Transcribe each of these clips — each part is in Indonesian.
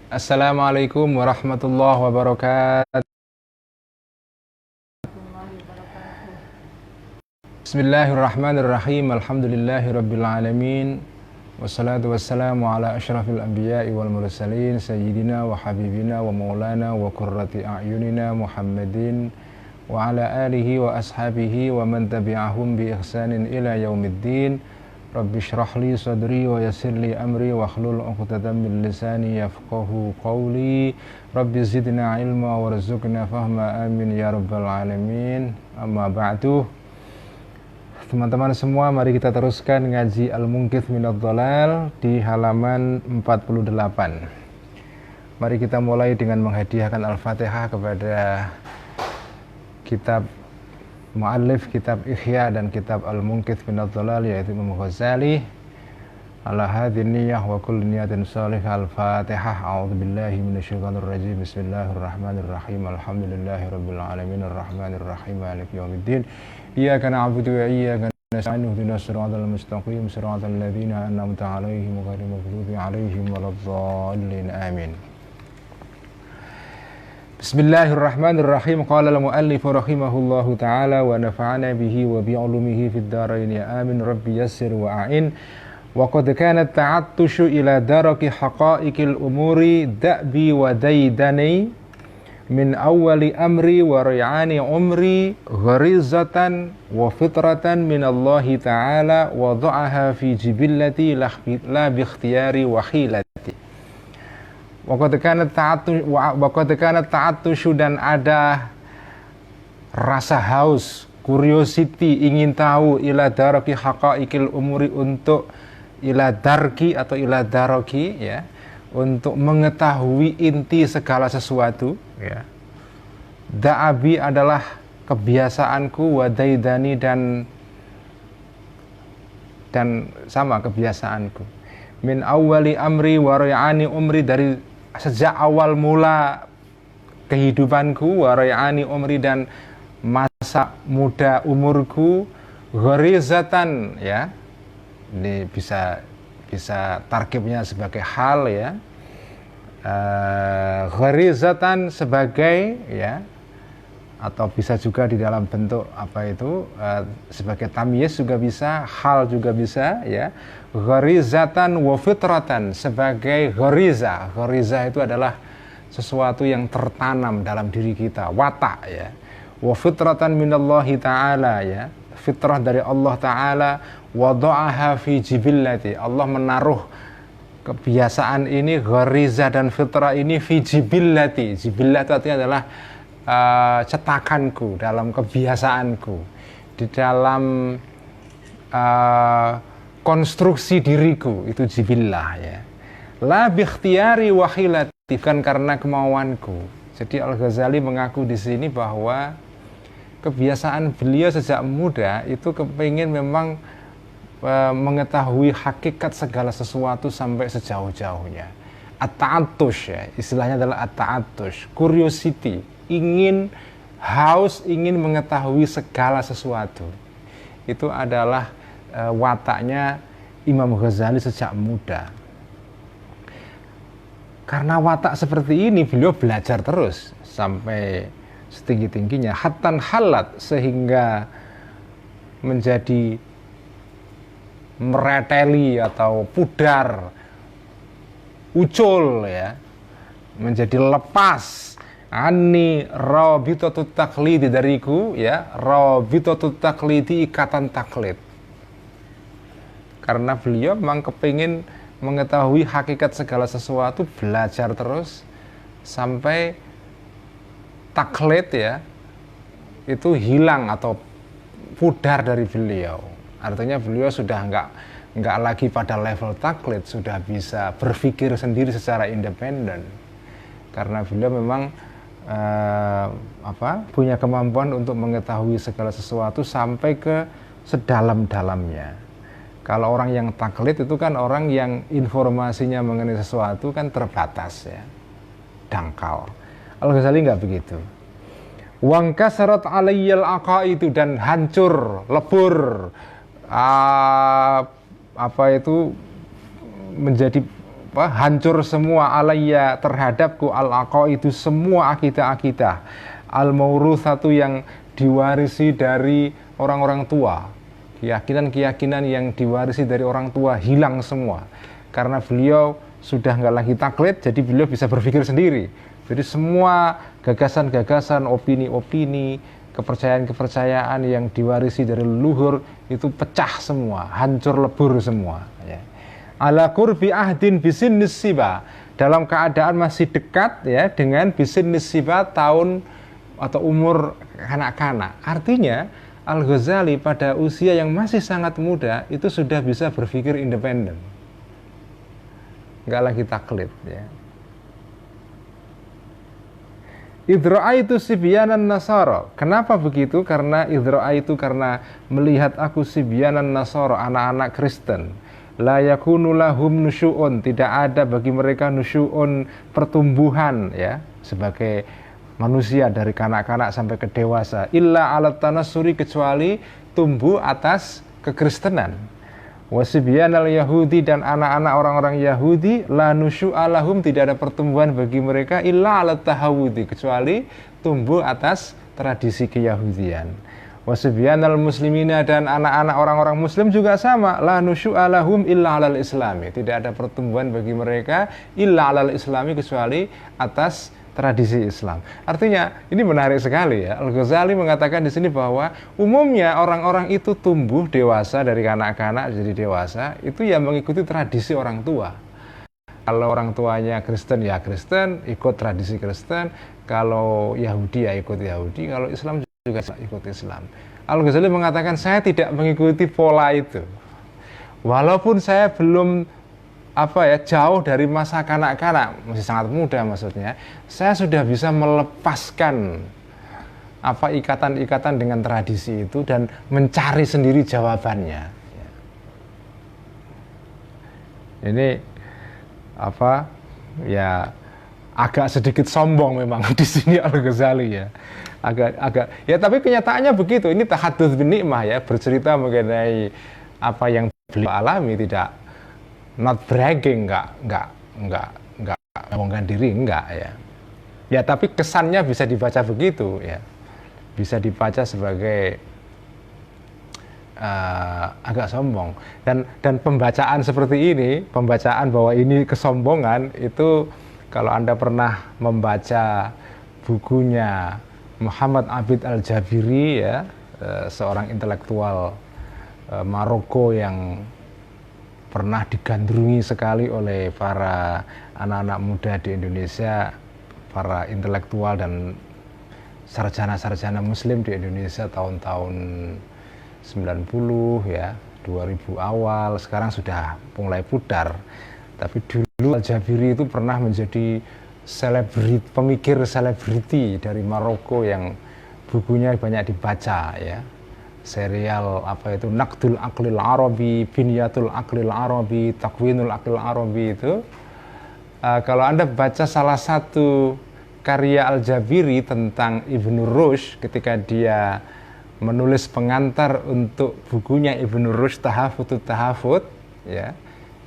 Assalamualaikum warahmatullahi wabarakatuh. Bismillahirrahmanirrahim. Alhamdulillahirabbil alamin. Wassalatu wassalamu ala asyrafil anbiya'i wal mursalin sayyidina wa habibina wa maulana wa qurrati a'yunina Muhammadin wa ala alihi wa ashabihi wa man tabi'ahum bi ihsanin ila yaumiddin. Rabbi shrah li sadri wa yassir li amri wa hlul 'uqdatam min lisani yafqahu qawli. Rabbi zidna ilma warzuqna fahma, amin ya rabbal alamin. Amma ba'du. Teman-teman semua, mari kita teruskan ngaji Al-Munqidh Minadh Dhalal di halaman 48. Mari kita mulai dengan menghadiahkan Al-Fatihah kepada kitab muallif kitab Ihya dan kitab Al-Munqidh Minadh Dhalal, yaitu Imam Ghazali. Ala hadhin niyyah wa kulli niyatin shalihah. Al-Fatihah. A'udzubillahi minasyaitonir rajim. Bismillahirrahmanirrahim. Alhamdulillahirabbil alamin arrahmanir rahim maliki yaumiddin. Iyyaka na'budu wa iyyaka nasta'in ihdinas siratal mustaqim siratal ladzina an'amta 'alaihim ghairil maghdubi 'alaihim waladdallin. Amin. Bismillahirrahmanirrahim. Qala al-muallif rahimahullahu ta'ala wa nafa'ana bihi wa bi 'ulumihi fid dharain amin. Rabbi yassir wa a'in. Wa qad kanat ta'attushu ila daraki haqa'iqil umuri da'bi wa daidani min awwali amri wa ray'ani umri gharizatan wa fitratan min Allah ta'ala wa dha'aha fi jibillati la bi ikhtiyari wa khilati. Wa qad kanat ta'attushu, dan ada rasa haus, curiosity, ingin tahu, ila daraki haqa'iqil umuri, untuk ila darki atau ila daraki, ya, untuk mengetahui inti segala sesuatu, ya. Da'abi adalah kebiasaanku, wadaidani dan sama kebiasaanku. Min awwali amri wa ray'ani umri, dari sejak awal mula kehidupanku, wa ray'ani umri, dan masa muda umurku, gharizatan, ya. Ini bisa tarkibnya sebagai hal, ya. Gharizatan sebagai, ya, atau bisa juga di dalam bentuk apa itu, sebagai tamyiz juga bisa, hal juga bisa, ya. Gharizatan wa fitratan, sebagai ghariza. Ghariza itu adalah sesuatu yang tertanam dalam diri kita, watak, ya. Wa fitratan minallahi ta'ala, ya, fitrah dari Allah Ta'ala. Wada'aha fi jibillati, Allah menaruh kebiasaan ini, ghariza dan fitrah ini, fi jibillati. Jibillah itu artinya adalah cetakanku, dalam kebiasaanku, di dalam konstruksi diriku, itu jibillah, ya. La bi ikhtiyari wa khilati, bukan karena kemauanku. Jadi Al-Ghazali mengaku di sini bahwa kebiasaan beliau sejak muda itu kepingin memang mengetahui hakikat segala sesuatu sampai sejauh-jauhnya. At-ta'attush, ya, istilahnya adalah at-ta'attush, curiosity, ingin haus, ingin mengetahui segala sesuatu. Itu adalah wataknya Imam Ghazali sejak muda. Karena watak seperti ini, beliau belajar terus sampai setinggi-tingginya, hattan halat, sehingga menjadi mereteli atau pudar, ucul, ya, menjadi lepas ani rabitatu taqlidi, dariku, ya, rabitatu taqlidi, ikatan taklid. Karena beliau memang kepingin mengetahui hakikat segala sesuatu, belajar terus sampai taklid, ya, itu hilang atau pudar dari beliau. Artinya beliau sudah enggak lagi pada level taklid, sudah bisa berpikir sendiri secara independen. Karena beliau memang punya kemampuan untuk mengetahui segala sesuatu sampai ke sedalam-dalamnya. Kalau orang yang taklid itu kan orang yang informasinya mengenai sesuatu kan terbatas, ya, dangkal. Al-Ghazali enggak begitu. Wangkasarat alayyal aqaidu, dan hancur, lebur, menjadi hancur semua alayya terhadapku al-aqaidu semua akidah-akidah al-mauruthatu yang diwarisi dari orang-orang tua, keyakinan-keyakinan yang diwarisi dari orang tua hilang semua karena beliau sudah nggak lagi taklid, jadi beliau bisa berpikir sendiri. Jadi semua gagasan-gagasan, opini-opini, kepercayaan-kepercayaan yang diwarisi dari leluhur itu pecah semua, hancur lebur semua ya. Ala qurbi ahdin bisin nisiba, dalam keadaan masih dekat ya dengan bisin nisiba, tahun atau umur kanak-kanak. Artinya Al-Ghazali pada usia yang masih sangat muda itu sudah bisa berpikir independen, nggak lagi taklid ya. Idra'aitu sibyanan nasara. Kenapa begitu? Karena idra'aitu, karena melihat aku sibyanan nasara, anak-anak Kristen. La yakunu lahum nusyu'un, tidak ada bagi mereka nusyu'un, pertumbuhan ya, sebagai manusia dari kanak-kanak sampai ke dewasa. Illa alat tanassuri, kecuali tumbuh atas kekristenan. Wasibyanal Yahudi, dan anak-anak orang-orang Yahudi, la nusyu'a lahum, tidak ada pertumbuhan bagi mereka, illa alat tahawudi, kecuali tumbuh atas tradisi keyahudian. Wasibyanal muslimina, dan anak-anak orang-orang muslim juga sama, la nusyu'a lahum illa alal islami, tidak ada pertumbuhan bagi mereka illa alal islami, kecuali atas tradisi Islam. Artinya ini menarik sekali ya. Al-Ghazali mengatakan di sini bahwa umumnya orang-orang itu tumbuh dewasa dari kanak-kanak jadi dewasa itu ya mengikuti tradisi orang tua. Kalau orang tuanya Kristen ya Kristen, ikut tradisi Kristen. Kalau Yahudi ya ikut Yahudi. Kalau Islam juga ikut Islam. Al-Ghazali mengatakan saya tidak mengikuti pola itu. Walaupun saya belum jauh dari masa kanak-kanak, masih sangat muda maksudnya, saya sudah bisa melepaskan ikatan-ikatan dengan tradisi itu dan mencari sendiri jawabannya. Ini agak sedikit sombong memang di sini Al-Ghazali ya. Agak ya, tapi kenyataannya begitu. Ini tahadduts bin nikmah ya, bercerita mengenai apa yang beliau alami, tidak not bragging, enggak ngomongkan diri, enggak ya. Ya, tapi kesannya bisa dibaca begitu ya. Bisa dibaca sebagai agak sombong. Dan pembacaan seperti ini, pembacaan bahwa ini kesombongan, itu kalau Anda pernah membaca bukunya Muhammad Abid Al-Jabiri ya, seorang intelektual Maroko yang pernah digandrungi sekali oleh para anak-anak muda di Indonesia, para intelektual dan sarjana-sarjana muslim di Indonesia tahun-tahun 90 ya, 2000 awal, sekarang sudah mulai pudar. Tapi dulu Al-Jabiri itu pernah menjadi pemikir selebriti dari Maroko yang bukunya banyak dibaca ya. Serial Naqdul Aqlil Arabi, Binyatul Aqlil Arabi, Takwinul Aqlil Arabi itu. Kalau Anda baca salah satu karya Al-Jabiri tentang Ibnu Rushd ketika dia menulis pengantar untuk bukunya Ibnu Rushd Tahafutut Tahafut ya.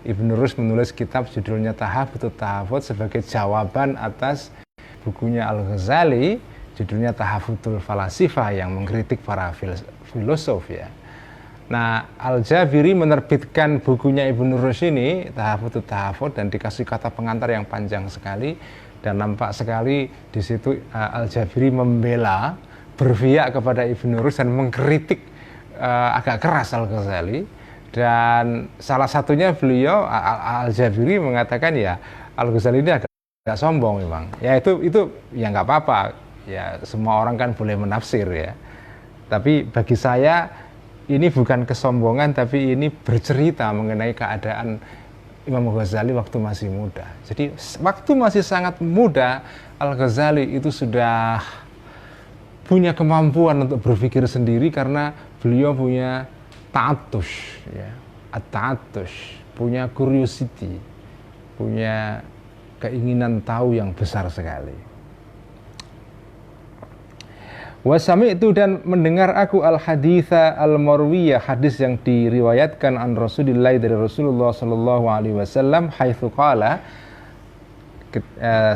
Ibnu Rushd menulis kitab judulnya Tahafutut Tahafut sebagai jawaban atas bukunya Al-Ghazali judulnya Tahafutul Falasifah yang mengkritik para filosof ya. Nah, Al-Jabiri menerbitkan bukunya Ibnu Rushd ini Tahafutut Tahafut dan dikasih kata pengantar yang panjang sekali, dan nampak sekali di situ Al-Jabiri membela, berpihak kepada Ibnu Rushd dan mengkritik agak keras Al-Ghazali. Dan salah satunya beliau Al-Jabiri mengatakan ya Al-Ghazali ini agak sombong memang. Ya itu ya nggak apa-apa. Ya semua orang kan boleh menafsir ya. Tapi bagi saya ini bukan kesombongan, tapi ini bercerita mengenai keadaan Imam Ghazali waktu masih muda. Jadi waktu masih sangat muda, Al-Ghazali itu sudah punya kemampuan untuk berpikir sendiri karena beliau punya ta'atush ya, at-ta'atush, punya curiosity, punya keinginan tahu yang besar sekali. Wasami itu dan mendengar aku al-haditha al-marwiyah, hadis yang diriwayatkan an Rasulillah dari Rasulullah sallallahu alaihi wasallam, haitsu qala,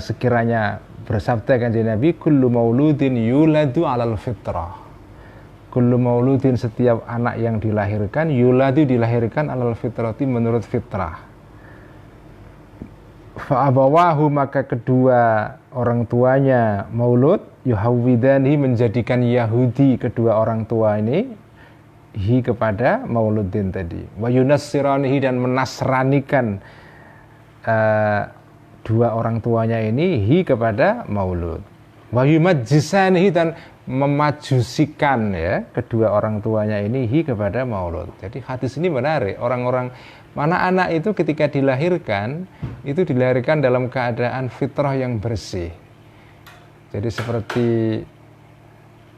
sekiranya bersabda kanjeng Nabi, kullu mauludin yuladu 'alal fitrah. Kullu mauludin, setiap anak yang dilahirkan, yuladu dilahirkan 'alal fitrati, menurut fitrah. Fa'abawahu, maka kedua orang tuanya maulud, yuhawwidani, menjadikan Yahudi kedua orang tua ini, hi kepada mauludin tadi, wa yunassiranihi, dan menasranikan dua orang tuanya ini hi kepada maulud, wa yumajjisanihi, dan memajusikan ya kedua orang tuanya ini hi kepada maulud. Jadi hadis ini menarik. Orang-orang mana anak itu ketika dilahirkan itu dilahirkan dalam keadaan fitrah yang bersih. Jadi seperti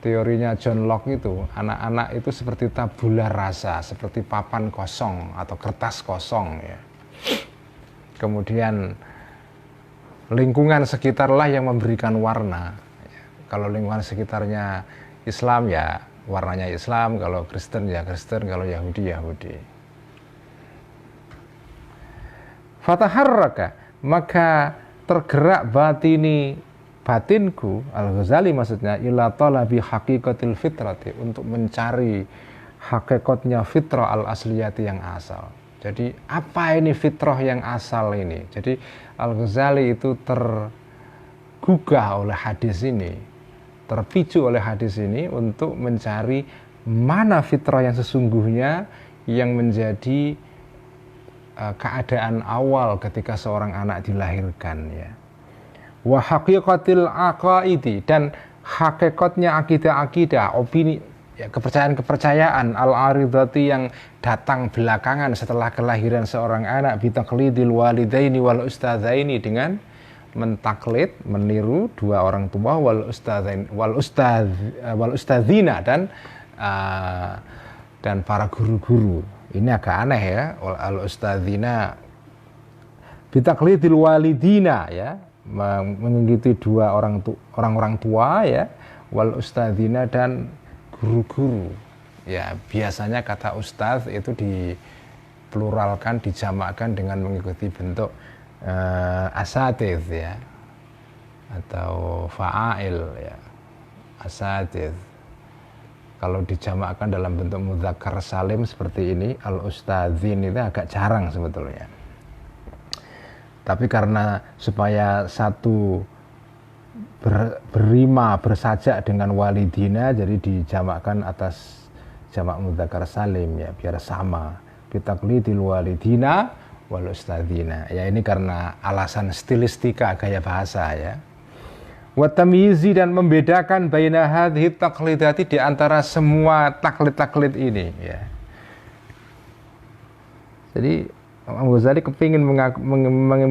teorinya John Locke itu, anak-anak itu seperti tabula rasa, seperti papan kosong atau kertas kosong ya. Kemudian lingkungan sekitarlah yang memberikan warna. Kalau lingkungan sekitarnya Islam ya warnanya Islam, kalau Kristen ya Kristen, kalau Yahudi Yahudi. Fataharraka, maka tergerak batinku, Al-Ghazali maksudnya, ila talabi haqiqatil fitrati, untuk mencari hakikatnya fitrah al-asliyati, yang asal. Jadi apa ini fitrah yang asal ini? Jadi Al-Ghazali itu tergugah oleh hadis ini, terpicu oleh hadis ini untuk mencari mana fitrah yang sesungguhnya yang menjadi keadaan awal ketika seorang anak dilahirkan ya. Wa haqiqatil aqaidi, dan hakikatnya akidah-akidah, opini ya, kepercayaan-kepercayaan al-aridati, yang datang belakangan setelah kelahiran seorang anak, bitaqlidil walidaini wal ustadzaini, dengan mentaklid, meniru dua orang tua, wal ustadzina, dan para guru-guru. Ini agak aneh ya, al ustadzina bitaqlidil walidina ya, mengikuti dua orang tua ya, wal ustadzina, dan guru-guru ya. Biasanya kata ustadz itu dipluralkan, dijamakkan dengan mengikuti bentuk asatidz ya, atau fa'ail ya, asatidz. Kalau dijamakkan dalam bentuk mudzakkar salim seperti ini, al-ustadzin, itu agak jarang sebetulnya. Tapi karena supaya satu berima, bersajak dengan walidina, jadi dijamakkan atas jamak mudzakkar salim ya, biar sama. Bitaqlidil walidina wal ustadzina. Ya ini karena alasan stilistika, gaya bahasa ya. Wa tamyizi, dan membedakan baina hadhihi taqlidati, di antara semua taklid-taklid ini ya. Jadi Ghazali kepingin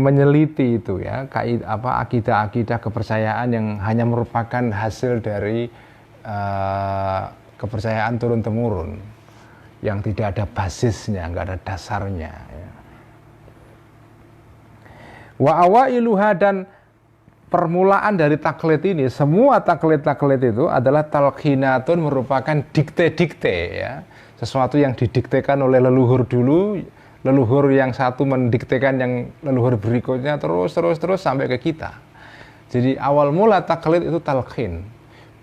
meneliti itu ya, akidah-akidah kepercayaan yang hanya merupakan hasil dari kepercayaan turun-temurun, yang tidak ada basisnya, nggak ada dasarnya ya. Wa awailuha, dan permulaan dari taklid ini, semua taklid-taklid itu adalah talqinatun, merupakan dikte-dikte ya, sesuatu yang didiktekan oleh leluhur dulu, leluhur yang satu mendiktekan yang leluhur berikutnya, terus sampai ke kita. Jadi awal mula taklid itu talqin,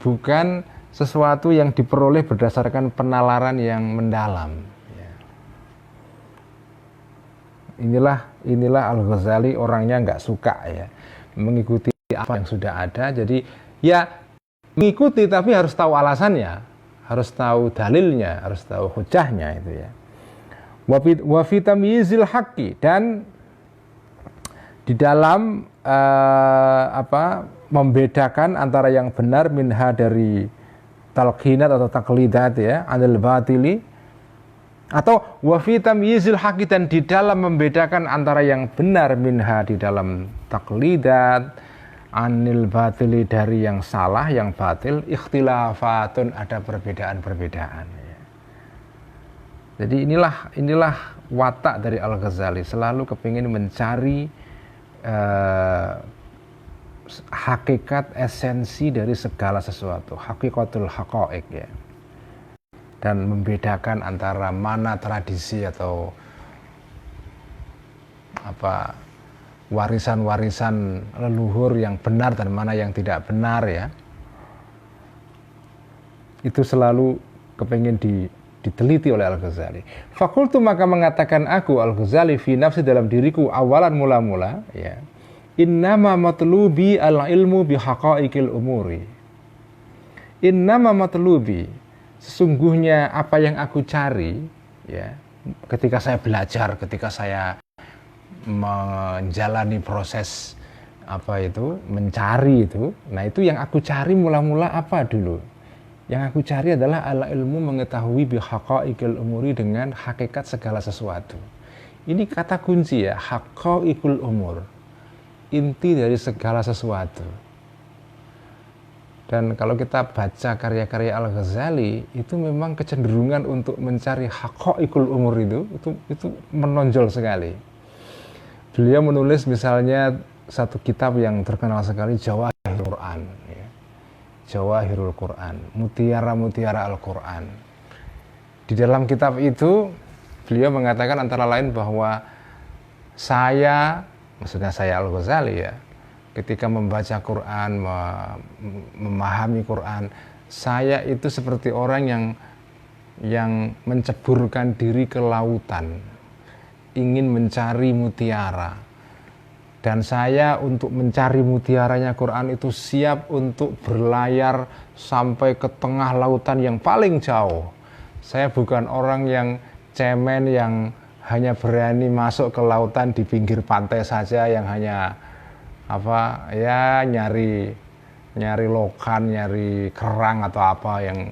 bukan sesuatu yang diperoleh berdasarkan penalaran yang mendalam ya. Inilah Al-Ghazali, orangnya nggak suka ya mengikuti apa yang sudah ada. Jadi ya mengikuti, tapi harus tahu alasannya, harus tahu dalilnya, harus tahu hujahnya itu ya. Wa fi tamyizil haqqi, dan di dalam membedakan antara yang benar minha, dari talqinat atau taklidat ya, anil batili, atau wa fi tamyizil haqqi, dan di dalam membedakan antara yang benar minha, di dalam taklidat, anil batili, dari yang salah, yang batil, ikhtilafatun, ada perbedaan-perbedaan ya. Jadi inilah watak dari Al-Ghazali, selalu kepingin mencari hakikat esensi dari segala sesuatu, hakikatul haqaiq ya. Dan membedakan antara mana tradisi atau warisan-warisan leluhur yang benar dan mana yang tidak benar ya. Itu selalu kepengen diteliti oleh Al-Ghazali. Fakultu, maka mengatakan aku Al-Ghazali fi nafsi, dalam diriku, awalan mula-mula ya. Innama matlubi al-ilmu bihaqaiqil umuri. Innama matlubi, sesungguhnya apa yang aku cari ya, ketika saya belajar, ketika saya menjalani proses mencari itu. Nah, itu yang aku cari mula-mula apa dulu? Yang aku cari adalah al-ilmu, mengetahui bihaqaiqil umuri, dengan hakikat segala sesuatu. Ini kata kunci ya, haqaiqul umur, inti dari segala sesuatu. Dan kalau kita baca karya-karya Al-Ghazali, itu memang kecenderungan untuk mencari haqaiqul umur itu menonjol sekali. Beliau menulis misalnya satu kitab yang terkenal sekali, Jawahirul Quran ya. Jawahirul Quran, mutiara-mutiara Al-Quran. Di dalam kitab itu beliau mengatakan antara lain bahwa maksudnya saya Al-Ghazali ya, ketika membaca Quran, memahami Quran, saya itu seperti orang yang menceburkan diri ke lautan, ingin mencari mutiara. Dan saya untuk mencari mutiaranya Quran itu siap untuk berlayar sampai ke tengah lautan yang paling jauh. Saya bukan orang yang cemen, yang hanya berani masuk ke lautan di pinggir pantai saja, yang hanya nyari lokan, nyari kerang atau apa yang.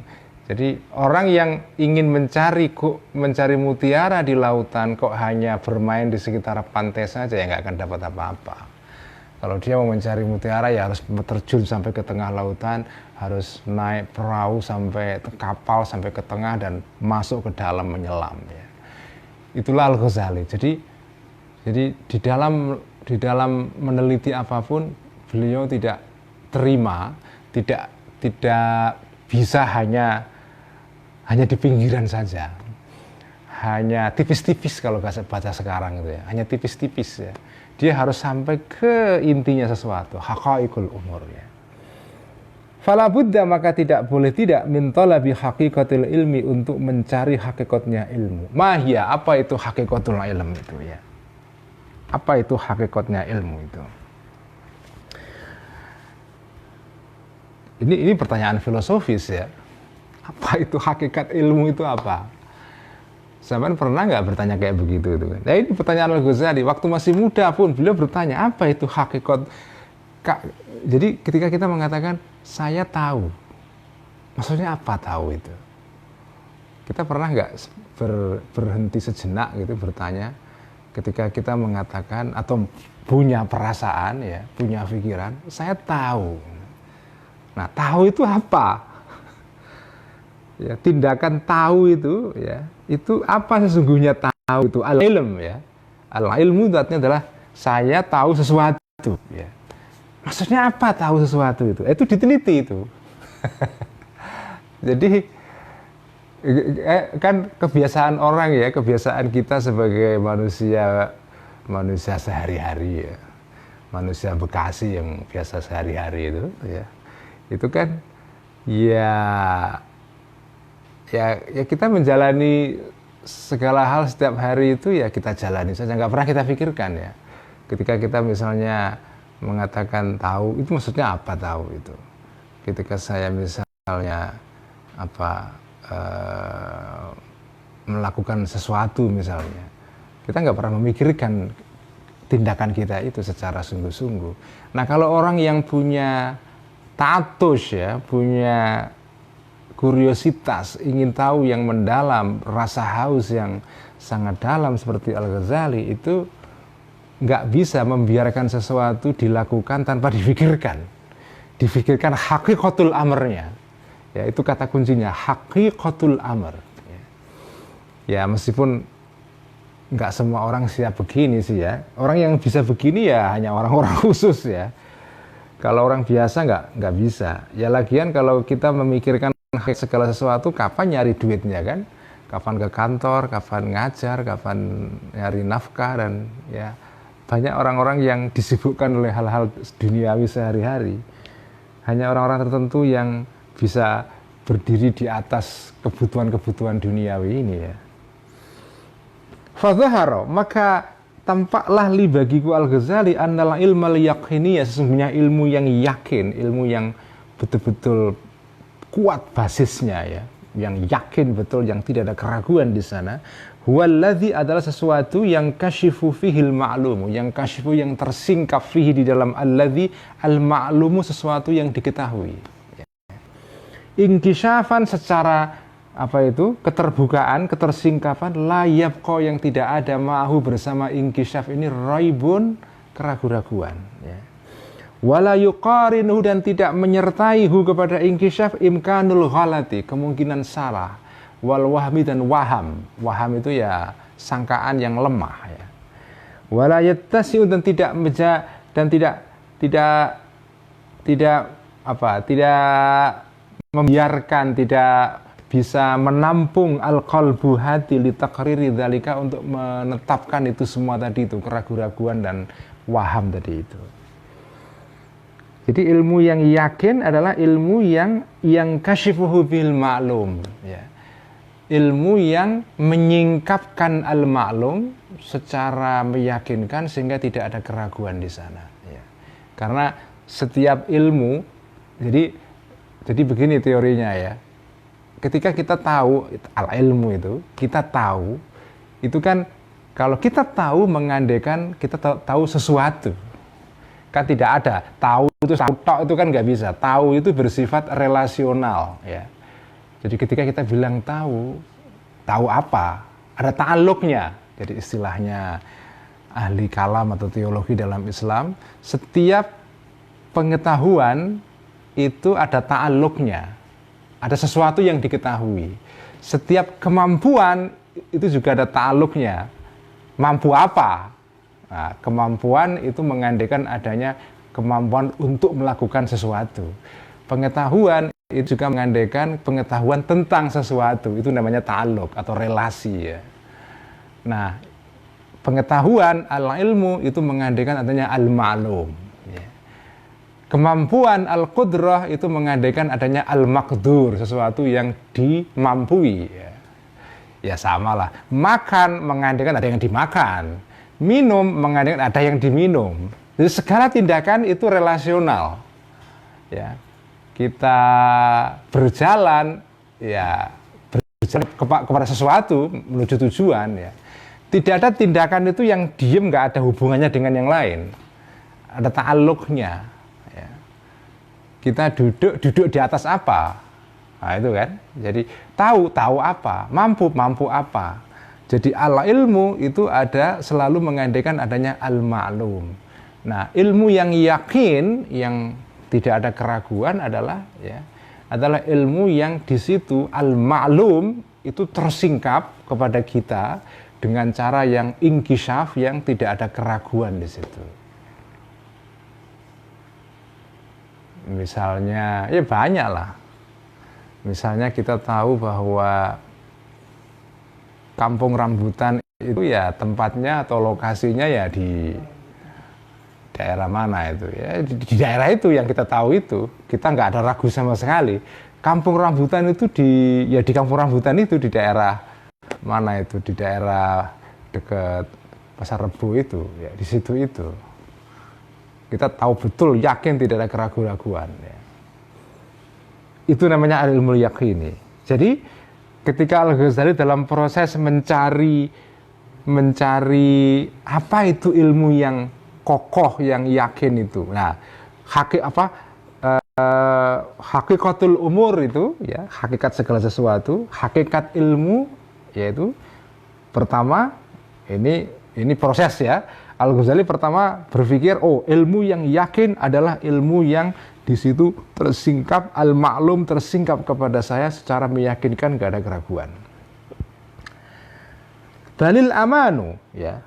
Jadi orang yang ingin mencari mutiara di lautan kok hanya bermain di sekitar pantai saja, ya nggak akan dapat apa-apa. Kalau dia mau mencari mutiara ya harus terjun sampai ke tengah lautan, harus naik perahu sampai kapal sampai ke tengah dan masuk ke dalam menyelam ya. Itulah Al-Ghazali. Jadi di dalam meneliti apapun beliau tidak terima, tidak bisa hanya di pinggiran saja, hanya tipis-tipis kalau baca sekarang itu ya, hanya tipis-tipis ya. Dia harus sampai ke intinya sesuatu, haqaiqul umur ya. Fala budda, maka tidak boleh tidak, min talabi haqiqatil ilmi, untuk mencari hakikatnya ilmu. Mahia, apa itu haqiqatul ilm itu ya? Apa itu hakikatnya ilmu itu? Ini pertanyaan filosofis ya. Apa itu hakikat ilmu itu apa? Zaman pernah nggak bertanya kayak begitu itu? Nah, ini pertanyaan Al-Ghazali. Waktu masih muda pun beliau bertanya, apa itu hakikat? Jadi ketika kita mengatakan saya tahu, maksudnya apa tahu itu? Kita pernah nggak berhenti sejenak gitu bertanya, ketika kita mengatakan atau punya perasaan ya, punya pikiran, saya tahu. Nah, tahu itu apa? Ya, tindakan tahu itu ya, itu apa sesungguhnya tahu itu? Al-ilm ya. Al-ilmu itu artinya adalah saya tahu sesuatu ya. Maksudnya apa tahu sesuatu itu? Itu diteliti itu. Jadi kan kebiasaan orang ya, kebiasaan kita sebagai manusia sehari-hari ya. Manusia Bekasi yang biasa sehari-hari itu ya. Itu kan ya kita menjalani segala hal setiap hari itu ya kita jalani saja, nggak pernah kita pikirkan ya. Ketika kita misalnya mengatakan tahu, itu maksudnya apa tahu itu? Ketika saya misalnya melakukan sesuatu misalnya, kita nggak pernah memikirkan tindakan kita itu secara sungguh-sungguh. Nah, kalau orang yang punya tatus ya, punya kuriositas, ingin tahu yang mendalam, rasa haus yang sangat dalam seperti Al-Ghazali, itu nggak bisa membiarkan sesuatu dilakukan tanpa dipikirkan. Dipikirkan haqiqatul amrnya. Ya, itu kata kuncinya, haqiqatul amr. Ya, meskipun nggak semua orang siap begini sih ya. Orang yang bisa begini ya hanya orang-orang khusus ya. Kalau orang biasa nggak bisa. Ya lagian kalau kita memikirkan segala sesuatu, kapan nyari duitnya kan? Kapan ke kantor, kapan ngajar, kapan nyari nafkah, dan ya banyak orang-orang yang disibukkan oleh hal-hal duniawi sehari-hari. Hanya orang-orang tertentu yang bisa berdiri di atas kebutuhan-kebutuhan duniawi ini ya. Fadhahara, maka tampaklah li bagiku Al-Ghazali annal ilmal yaqiniyah, sesungguhnya ilmu yang yakin, ilmu yang betul-betul kuat basisnya ya, yang yakin betul, yang tidak ada keraguan di sana. Huwallazi, adalah sesuatu yang kasyifu fihil ma'lumu, yang kasyifu, yang tersingkap fihi, di dalam alladzi al-ma'lumu, sesuatu yang diketahui. Inkisyafan, secara apa itu, keterbukaan, ketersingkapan, la yabqa, yang tidak ada, ma'ahu, bersama inkisyaf ini, raibun, keraguan-raguan ya. Wala yuqarinuhu, dan tidak menyertai hu, kepada inkisyaf, imkanul ghalati, kemungkinan salah, wal wahmi, dan waham. Waham itu ya sangkaan yang lemah ya. Wala yattasi'u, dan tidak membiarkan, tidak bisa menampung al-qalbu, hati, li taqriri dzalika, untuk menetapkan itu semua tadi itu, keraguan-raguan dan waham tadi itu. Jadi ilmu yang yakin adalah ilmu yang kasyifuhu bil ma'lum ya. Ilmu yang menyingkapkan al-ma'lum secara meyakinkan sehingga tidak ada keraguan di sana ya. Karena setiap ilmu, jadi begini teorinya ya. Ketika kita tahu al-ilmu itu, kita tahu itu kan, kalau kita tahu mengandaikan kita tahu sesuatu. Kan tidak ada tahu itu tok, itu kan nggak bisa. Tahu itu bersifat relasional ya. Jadi ketika kita bilang tahu apa? Ada ta'alluqnya. Jadi istilahnya ahli kalam atau teologi dalam Islam, setiap pengetahuan itu ada ta'alluqnya. Ada sesuatu yang diketahui. Setiap kemampuan itu juga ada ta'alluqnya. Mampu apa? Nah, kemampuan itu mengandaikan adanya kemampuan untuk melakukan sesuatu. Pengetahuan itu juga mengandaikan pengetahuan tentang sesuatu. Itu namanya ta'alluq atau relasi ya. Nah, pengetahuan al-ilmu itu mengandaikan adanya al-ma'lum ya. Kemampuan al-qudrah itu mengandaikan adanya al-maqdur, sesuatu yang dimampui ya. Ya samalah. Makan mengandaikan ada yang dimakan. Minum mengandaikan ada yang diminum. Jadi segala tindakan itu relasional. Ya. Kita berjalan ya, berjalan kepada sesuatu menuju tujuan ya. Tidak ada tindakan itu yang diem, nggak ada hubungannya dengan yang lain. Ada ta'alluqnya ya. Kita duduk di atas apa? Nah, itu kan. Jadi tahu apa, mampu apa. Jadi al-ilmu itu ada selalu mengandaikan adanya al-ma'lum. Nah, ilmu yang yakin, yang tidak ada keraguan adalah ilmu yang di situ al-ma'lum itu tersingkap kepada kita dengan cara yang inkisyaf, yang tidak ada keraguan di situ. Misalnya, ya banyak lah. Misalnya kita tahu bahwa Kampung Rambutan itu ya tempatnya atau lokasinya ya di daerah mana itu ya, di daerah itu yang kita tahu itu, kita nggak ada ragu sama sekali. Kampung Rambutan itu di Kampung Rambutan itu di daerah mana itu, di daerah dekat Pasar Rebo itu ya, di situ itu kita tahu betul, yakin, tidak ada keraguan-raguan ya. Itu namanya ilmu yaqini. Jadi ketika Al-Ghazali dalam proses mencari apa itu ilmu yang kokoh, yang yakin itu. Nah, hakikatul umur itu ya, hakikat segala sesuatu, hakikat ilmu yaitu pertama ini proses ya. Al-Ghazali pertama berpikir, ilmu yang yakin adalah ilmu yang di situ tersingkap al-ma'lum, tersingkap kepada saya secara meyakinkan, gak ada keraguan. Dalil amanu ya.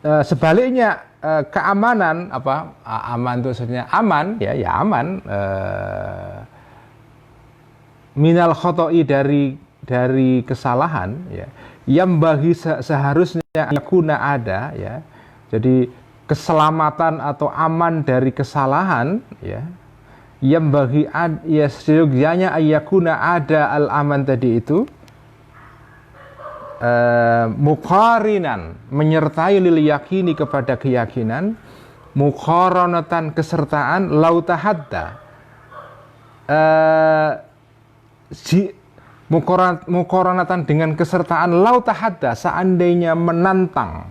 sebaliknya keamanan aman itu maksudnya aman ya aman minal khoto'i dari kesalahan ya yang bagi seharusnya yakuna ada ya. Jadi keselamatan atau aman dari kesalahan ya yang bagi ya seyogyanya ayakuna ada al aman tadi itu muqarinan menyertai lil yakini kepada keyakinan muqaranatan kesertaan lautahadda muqaranatan dengan kesertaan lautahadda seandainya menantang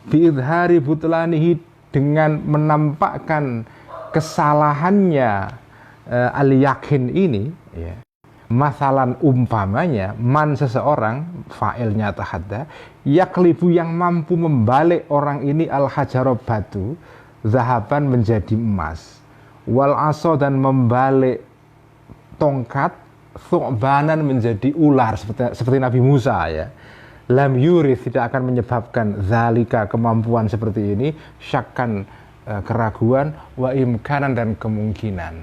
biidhari butlanihi dengan menampakkan kesalahannya al yakin ini ya. Masalan umpamanya man seseorang fa'ilnya tahadda yaklibu yang mampu membalik orang ini al hajaro batu zahaban menjadi emas wal aso dan membalik tongkat thu'banan menjadi ular seperti Nabi Musa ya. Lam yurith tidak akan menyebabkan zalika kemampuan seperti ini syakkan keraguan wa imkanan dan kemungkinan.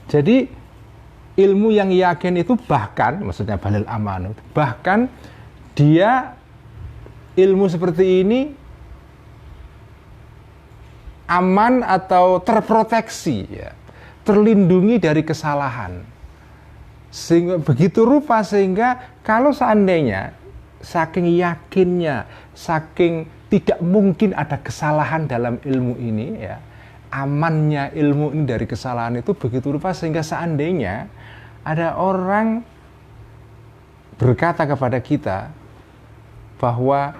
Jadi ilmu yang yakin itu bahkan maksudnya balil amanut bahkan dia ilmu seperti ini aman atau terproteksi ya, terlindungi dari kesalahan. Sehingga begitu rupa sehingga kalau seandainya saking yakinnya, saking tidak mungkin ada kesalahan dalam ilmu ini ya, amannya ilmu ini dari kesalahan itu begitu rupa sehingga seandainya ada orang berkata kepada kita bahwa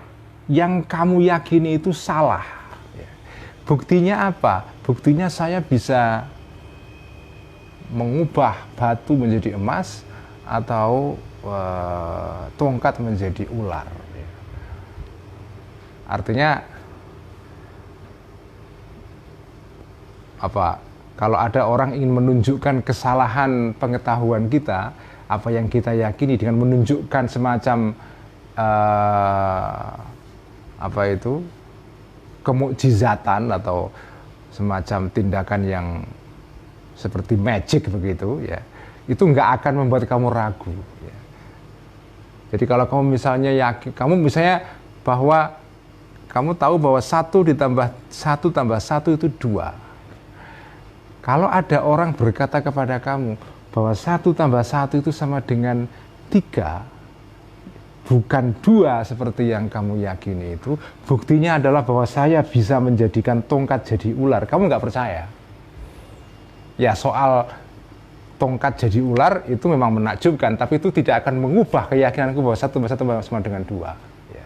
yang kamu yakini itu salah ya. Buktinya apa? Buktinya saya bisa mengubah batu menjadi emas atau tongkat menjadi ular ya. Artinya kalau ada orang ingin menunjukkan kesalahan pengetahuan kita, apa yang kita yakini dengan menunjukkan semacam kemukjizatan atau semacam tindakan yang seperti magic begitu ya, itu nggak akan membuat kamu ragu ya. Jadi kalau kamu misalnya yakin, kamu misalnya bahwa kamu tahu bahwa 1 ditambah 1 tambah 1 itu 2. Kalau ada orang berkata kepada kamu bahwa 1 tambah 1 itu sama dengan 3, bukan 2 seperti yang kamu yakini itu, buktinya adalah bahwa saya bisa menjadikan tongkat jadi ular. Kamu nggak percaya? Ya soal tongkat jadi ular itu memang menakjubkan, tapi itu tidak akan mengubah keyakinanku bahwa 1 tambah 1 sama dengan 2. Ya.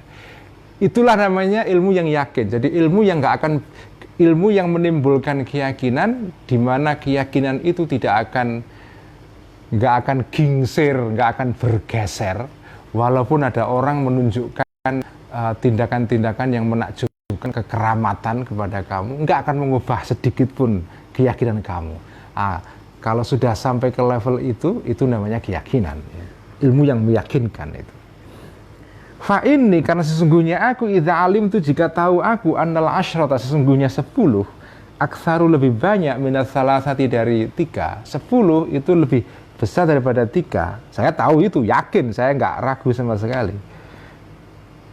Itulah namanya ilmu yang yakin. Jadi ilmu yang ilmu yang menimbulkan keyakinan, di mana keyakinan itu nggak akan gingsir, nggak akan bergeser, walaupun ada orang menunjukkan tindakan-tindakan yang menakjubkan kekeramatan kepada kamu, nggak akan mengubah sedikit pun keyakinan kamu. Kalau sudah sampai ke level itu namanya keyakinan, ya. Ilmu yang meyakinkan itu. Fa ini karena sesungguhnya aku idza alim itu jika tahu aku annal asyrata sesungguhnya 10 aktsaru lebih banyak minat salasati dari 3. 10 itu lebih besar daripada 3. Saya tahu itu, yakin, saya nggak ragu sama sekali.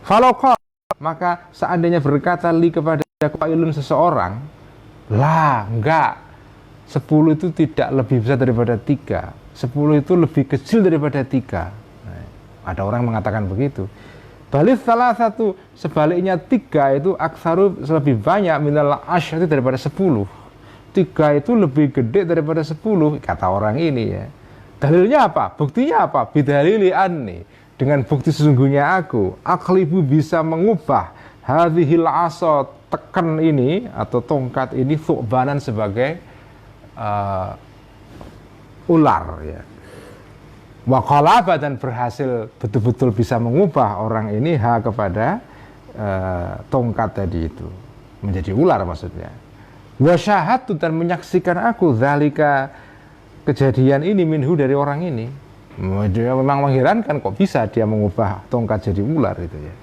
Falaqal maka seandainya berkata li kepada qailun seseorang, lah enggak, 10 itu tidak lebih besar daripada 3. 10 itu lebih kecil daripada 3. Nah, ada orang mengatakan begitu. Balik salah satu sebaliknya 3 itu aksaru lebih banyak minal asyati daripada 10. 3 itu lebih gede daripada 10 kata orang ini ya. Dalilnya apa? Buktinya apa? Bidalili anni, dengan bukti sesungguhnya aku aklibu bisa mengubah hadhil asa tekan ini atau tongkat ini thu'banan sebagai ular ya. Waqalaba dan berhasil betul-betul bisa mengubah orang ini kepada tongkat tadi itu menjadi ular maksudnya. Wa syahadtu dan menyaksikan aku zalika kejadian ini minhu dari orang ini. Dia memang mengherankan kok bisa dia mengubah tongkat jadi ular itu ya.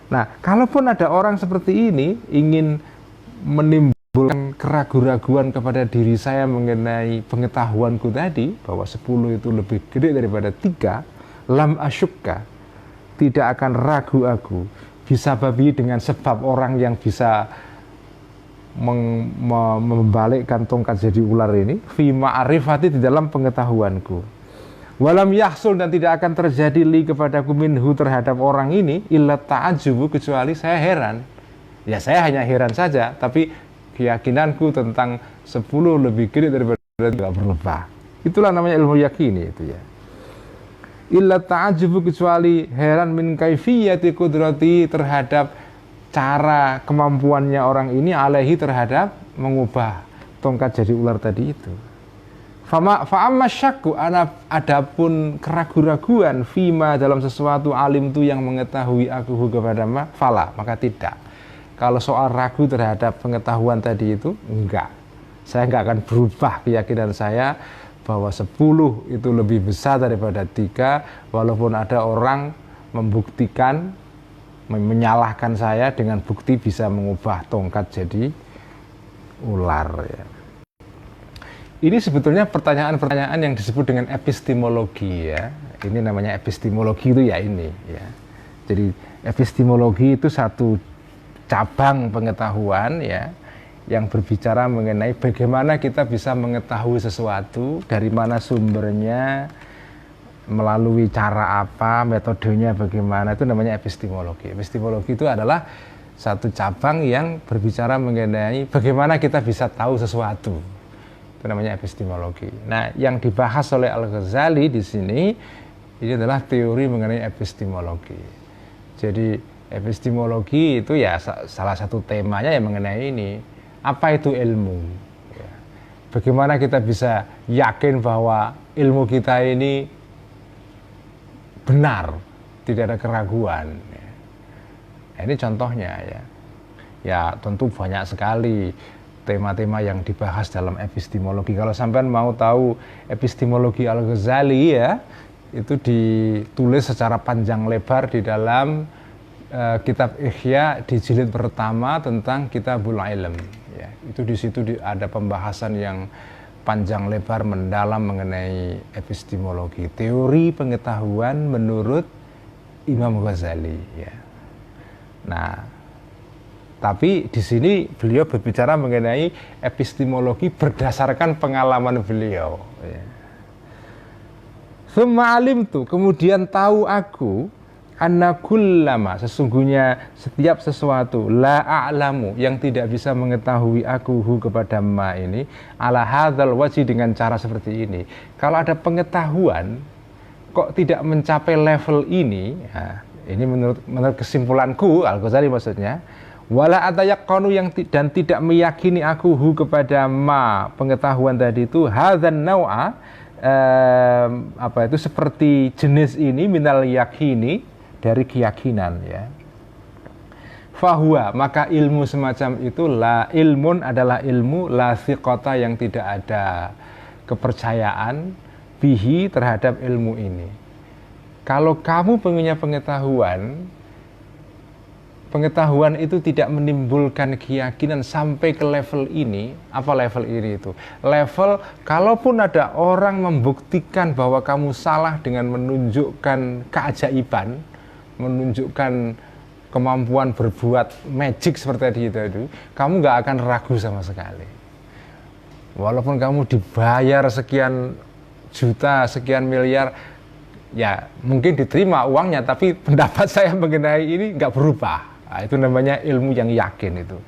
Nah, kalaupun ada orang seperti ini ingin menimbulkan keraguan-raguan kepada diri saya mengenai pengetahuanku tadi, bahwa 10 itu lebih gede daripada 3, lam asyukka, tidak akan ragu aku, bisa babi dengan sebab orang yang bisa membalikkan tongkat jadi ular ini, fi ma'rifati, di dalam pengetahuanku. Walam yahsul, dan tidak akan terjadi li kepadaku minhu, terhadap orang ini, illa ta'ajubu, kecuali saya heran. Ya saya hanya heran saja, tapi keyakinanku tentang 10 lebih gede daripada tidak berubah. Itulah namanya ilmu yakini itu ya. Illa ta'ajubu, kecuali heran min kaifiyati kudrati, terhadap cara kemampuannya orang ini alaihi, terhadap mengubah tongkat jadi ular tadi itu. Fa'amma syakku, adapun keraguan-raguan, fima, dalam sesuatu, alim tu, yang mengetahui aku kepada fala, maka tidak. Kalau soal ragu terhadap pengetahuan tadi itu, enggak. Saya enggak akan berubah keyakinan saya bahwa 10 itu lebih besar daripada 3, walaupun ada orang membuktikan, menyalahkan saya dengan bukti bisa mengubah tongkat jadi ular ya. Ini sebetulnya pertanyaan-pertanyaan yang disebut dengan epistemologi ya. Ini namanya epistemologi itu ya ini ya. Jadi epistemologi itu satu cabang pengetahuan ya, yang berbicara mengenai bagaimana kita bisa mengetahui sesuatu, dari mana sumbernya, melalui cara apa, metodenya bagaimana, itu namanya epistemologi. Epistemologi itu adalah satu cabang yang berbicara mengenai bagaimana kita bisa tahu sesuatu. Itu namanya epistemologi. Nah, yang dibahas oleh Al-Ghazali di sini ini adalah teori mengenai epistemologi. Jadi epistemologi itu ya salah satu temanya yang mengenai ini. Apa itu ilmu? Ya. Bagaimana kita bisa yakin bahwa ilmu kita ini benar, tidak ada keraguan. Nah, ini contohnya ya. Ya tentu banyak sekali tema-tema yang dibahas dalam epistemologi. Kalau sampean mau tahu epistemologi Al-Ghazali ya, itu ditulis secara panjang lebar di dalam kitab Ihya di jilid pertama tentang Kitabul Ilm. Ya, itu di situ ada pembahasan yang panjang lebar mendalam mengenai epistemologi, teori pengetahuan menurut Imam Ghazali ya. Nah, tapi di sini beliau berbicara mengenai epistemologi berdasarkan pengalaman beliau ya. Summa alimtu, kemudian tahu aku, anna kullama, sesungguhnya setiap sesuatu, la a'lamu, yang tidak bisa mengetahui aku kepada ma ini, ala hadzal wajhi, dengan cara seperti ini. Kalau ada pengetahuan kok tidak mencapai level ini, ya, ini menurut kesimpulanku, Al-Ghazali maksudnya, wala atayaqqanu, yang dan tidak meyakini aku kepada ma, pengetahuan tadi itu, hadzan nau'a, seperti jenis ini, minal yakini, dari keyakinan ya. Fahuwa, maka ilmu semacam itu la ilmun, adalah ilmu la thiqata, yang tidak ada kepercayaan bihi, terhadap ilmu ini. Kalau kamu punya pengetahuan itu tidak menimbulkan keyakinan sampai ke level ini. Apa level ini itu? Level kalaupun ada orang membuktikan bahwa kamu salah dengan menunjukkan keajaiban, menunjukkan kemampuan berbuat magic seperti itu, kamu gak akan ragu sama sekali. Walaupun kamu dibayar sekian juta, sekian miliar, ya mungkin diterima uangnya, tapi pendapat saya mengenai ini gak berubah. Nah, itu namanya ilmu yang yakin itu.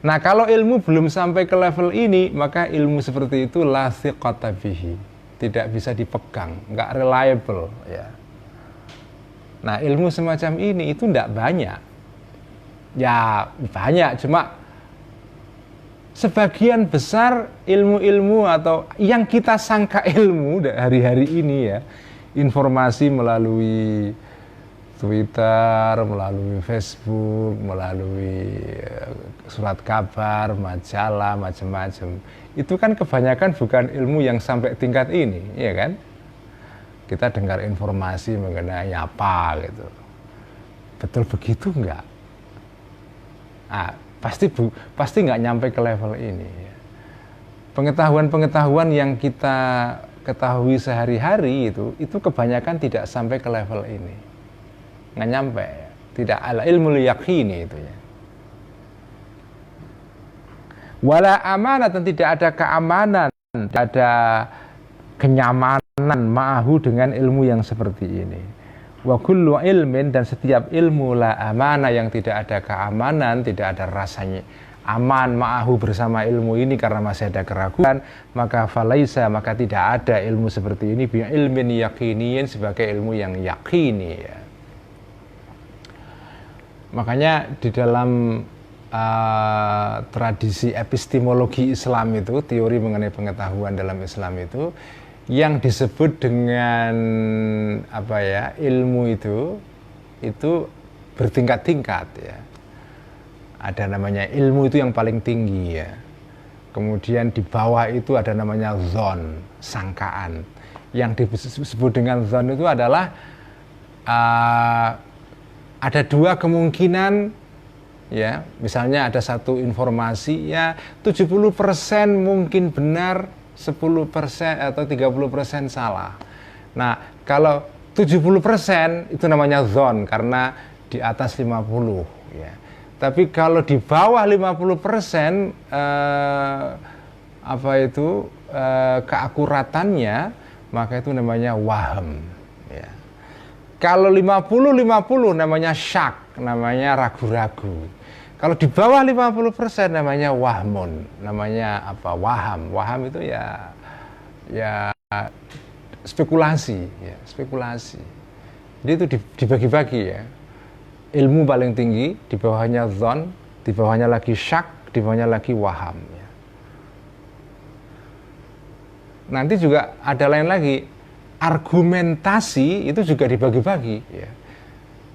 Nah, kalau ilmu belum sampai ke level ini, maka ilmu seperti itu la thiqata bihi, tidak bisa dipegang, gak reliable ya. Nah, ilmu semacam ini itu tidak banyak. Ya, banyak, cuma sebagian besar ilmu-ilmu atau yang kita sangka ilmu hari-hari ini ya, informasi melalui Twitter, melalui Facebook, melalui surat kabar, majalah, macam-macam. Itu kan kebanyakan bukan ilmu yang sampai tingkat ini, ya kan? Kita dengar informasi mengenai apa gitu. Betul begitu enggak? Pasti nggak nyampe ke level ini. Ya. Pengetahuan yang kita ketahui sehari-hari itu kebanyakan tidak sampai ke level ini, nggak nyampe, ya. Tidak ala ilmu yaqini itu ya. Wala amanah, dan tidak ada keamanan, tidak ada kenyamanan ma'ahu dengan ilmu yang seperti ini. Wa kullu ilmin, dan setiap ilmu la amanah yang tidak ada keamanan, tidak ada rasanya aman ma'ahu bersama ilmu ini karena masih ada keraguan, maka falaisa, maka tidak ada ilmu seperti ini bi ilmin yaqiniyin, sebagai ilmu yang yakini ya. Makanya di dalam tradisi epistemologi Islam itu, teori mengenai pengetahuan dalam Islam itu, yang disebut dengan ilmu itu bertingkat-tingkat ya. Ada namanya ilmu itu yang paling tinggi ya. Kemudian di bawah itu ada namanya zon, sangkaan. Yang disebut dengan zon itu adalah ada dua kemungkinan ya. Misalnya ada satu informasi ya 70% mungkin benar, 10% atau 30% salah. Nah, kalau 70% itu namanya zon karena di atas 50 ya. Tapi kalau di bawah 50% keakuratannya, maka itu namanya waham ya. Kalau 50-50 namanya syak, namanya ragu-ragu. Kalau di bawah 50% namanya wahmun, namanya waham. Waham itu ya spekulasi ya, spekulasi. Jadi itu dibagi-bagi ya. Ilmu paling tinggi, di bawahnya zon, di bawahnya lagi syak, di bawahnya lagi waham ya. Nanti juga ada lain lagi, argumentasi itu juga dibagi-bagi ya.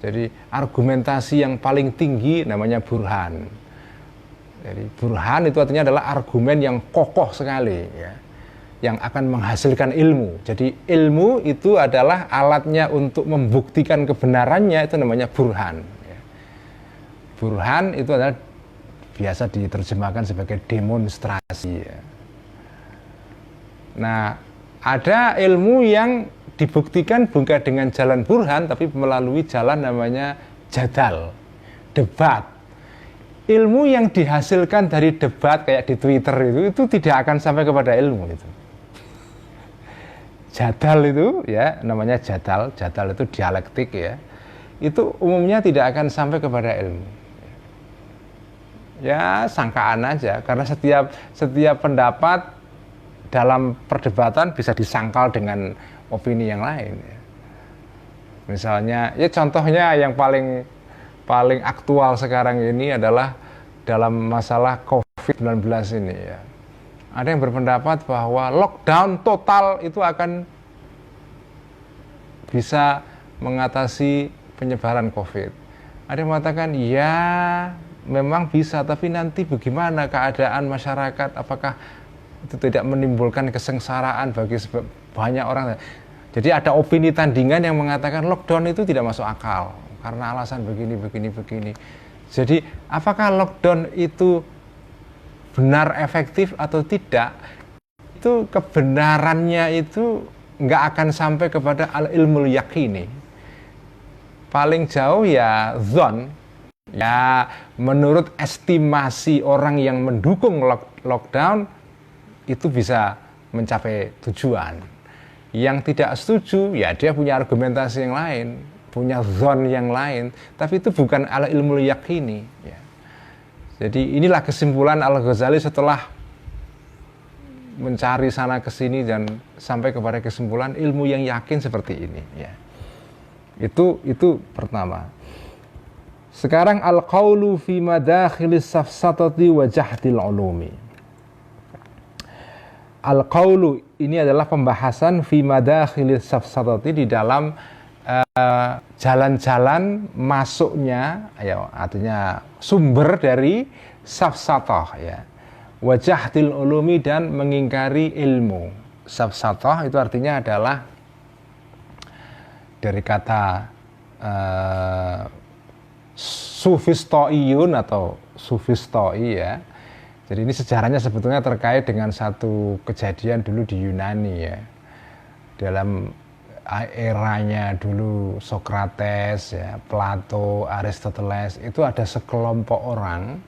Jadi argumentasi yang paling tinggi namanya burhan. Jadi burhan itu artinya adalah argumen yang kokoh sekali ya, yang akan menghasilkan ilmu. Jadi ilmu itu adalah alatnya untuk membuktikan kebenarannya, itu namanya burhan ya. Burhan itu adalah biasa diterjemahkan sebagai demonstrasi ya. Nah, ada ilmu yang dibuktikan bukan dengan jalan burhan, tapi melalui jalan namanya jadal, debat. Ilmu yang dihasilkan dari debat kayak di Twitter itu tidak akan sampai kepada ilmu itu. Jadal itu ya, namanya jadal itu dialektik ya. Itu umumnya tidak akan sampai kepada ilmu. Ya, sangkaan aja, karena setiap pendapat dalam perdebatan bisa disangkal dengan opini yang lain ya. Misalnya ya contohnya yang paling aktual sekarang ini adalah dalam masalah COVID-19 ini ya. Ada yang berpendapat bahwa lockdown total itu akan bisa mengatasi penyebaran COVID. Ada yang mengatakan ya memang bisa, tapi nanti bagaimana keadaan masyarakat, apakah itu tidak menimbulkan kesengsaraan bagi banyak orang. Jadi ada opini tandingan yang mengatakan lockdown itu tidak masuk akal karena alasan begini. Jadi apakah lockdown itu benar efektif atau tidak, itu kebenarannya itu nggak akan sampai kepada al-ilmul yaqini. Paling jauh ya zon, ya menurut estimasi orang yang mendukung lockdown itu bisa mencapai tujuan. Yang tidak setuju ya dia punya argumentasi yang lain, punya zon yang lain, tapi itu bukan ala ilmu yaqini ya. Jadi inilah kesimpulan Al-Ghazali setelah mencari sana ke sini dan sampai kepada kesimpulan ilmu yang yakin seperti ini ya. Itu pertama. Sekarang al-qaulu fi madakhilis safsatati wa jahdil ulumi. Al-qaulu ini adalah pembahasan fi madakhilis safsatati, di dalam jalan-jalan masuknya ya, artinya sumber dari safsatah ya. Wa jahdil ulumi, dan mengingkari ilmu. Safsatah itu artinya adalah dari kata Sufistoiyun atau Sufistoi ya. Jadi ini sejarahnya sebetulnya terkait dengan satu kejadian dulu di Yunani ya. Dalam eranya dulu Socrates ya, Plato, Aristoteles, itu ada sekelompok orang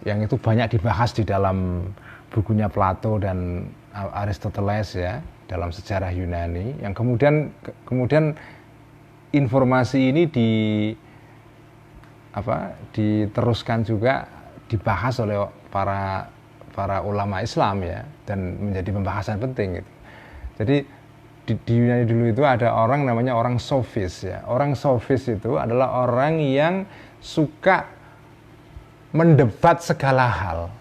yang itu banyak dibahas di dalam bukunya Plato dan Aristoteles ya, dalam sejarah Yunani, yang kemudian informasi ini diteruskan juga dibahas oleh para ulama Islam ya, dan menjadi pembahasan penting gitu. Jadi di Yunani dulu itu ada orang namanya orang sofis ya. Orang sofis itu adalah orang yang suka mendebat segala hal.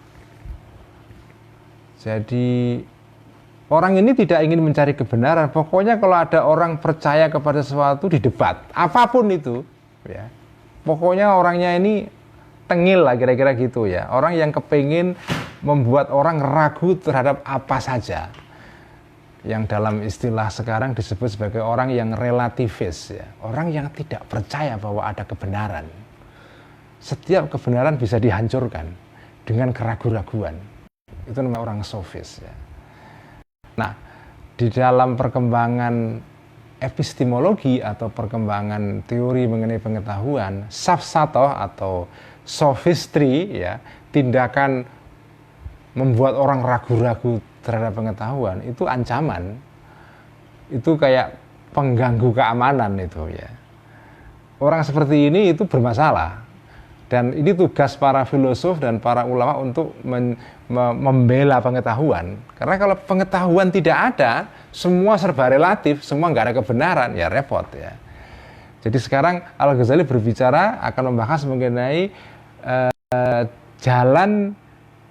Jadi orang ini tidak ingin mencari kebenaran. Pokoknya kalau ada orang percaya kepada sesuatu didebat, apapun itu ya. Pokoknya orangnya ini tengil lah kira-kira gitu ya. Orang yang kepingin membuat orang ragu terhadap apa saja. Yang dalam istilah sekarang disebut sebagai orang yang relativis ya. Orang yang tidak percaya bahwa ada kebenaran. Setiap kebenaran bisa dihancurkan dengan keraguan-raguan. Itu namanya orang sofis ya. Nah, di dalam perkembangan epistemologi atau perkembangan teori mengenai pengetahuan, safsatoh atau sophistry ya, tindakan membuat orang ragu-ragu terhadap pengetahuan, itu ancaman. Itu kayak pengganggu keamanan itu ya. Orang seperti ini itu bermasalah. Dan ini tugas para filosof dan para ulama untuk membela pengetahuan. Karena kalau pengetahuan tidak ada, semua serba relatif, semua nggak ada kebenaran, ya repot ya. Jadi sekarang Al-Ghazali berbicara akan membahas mengenai jalan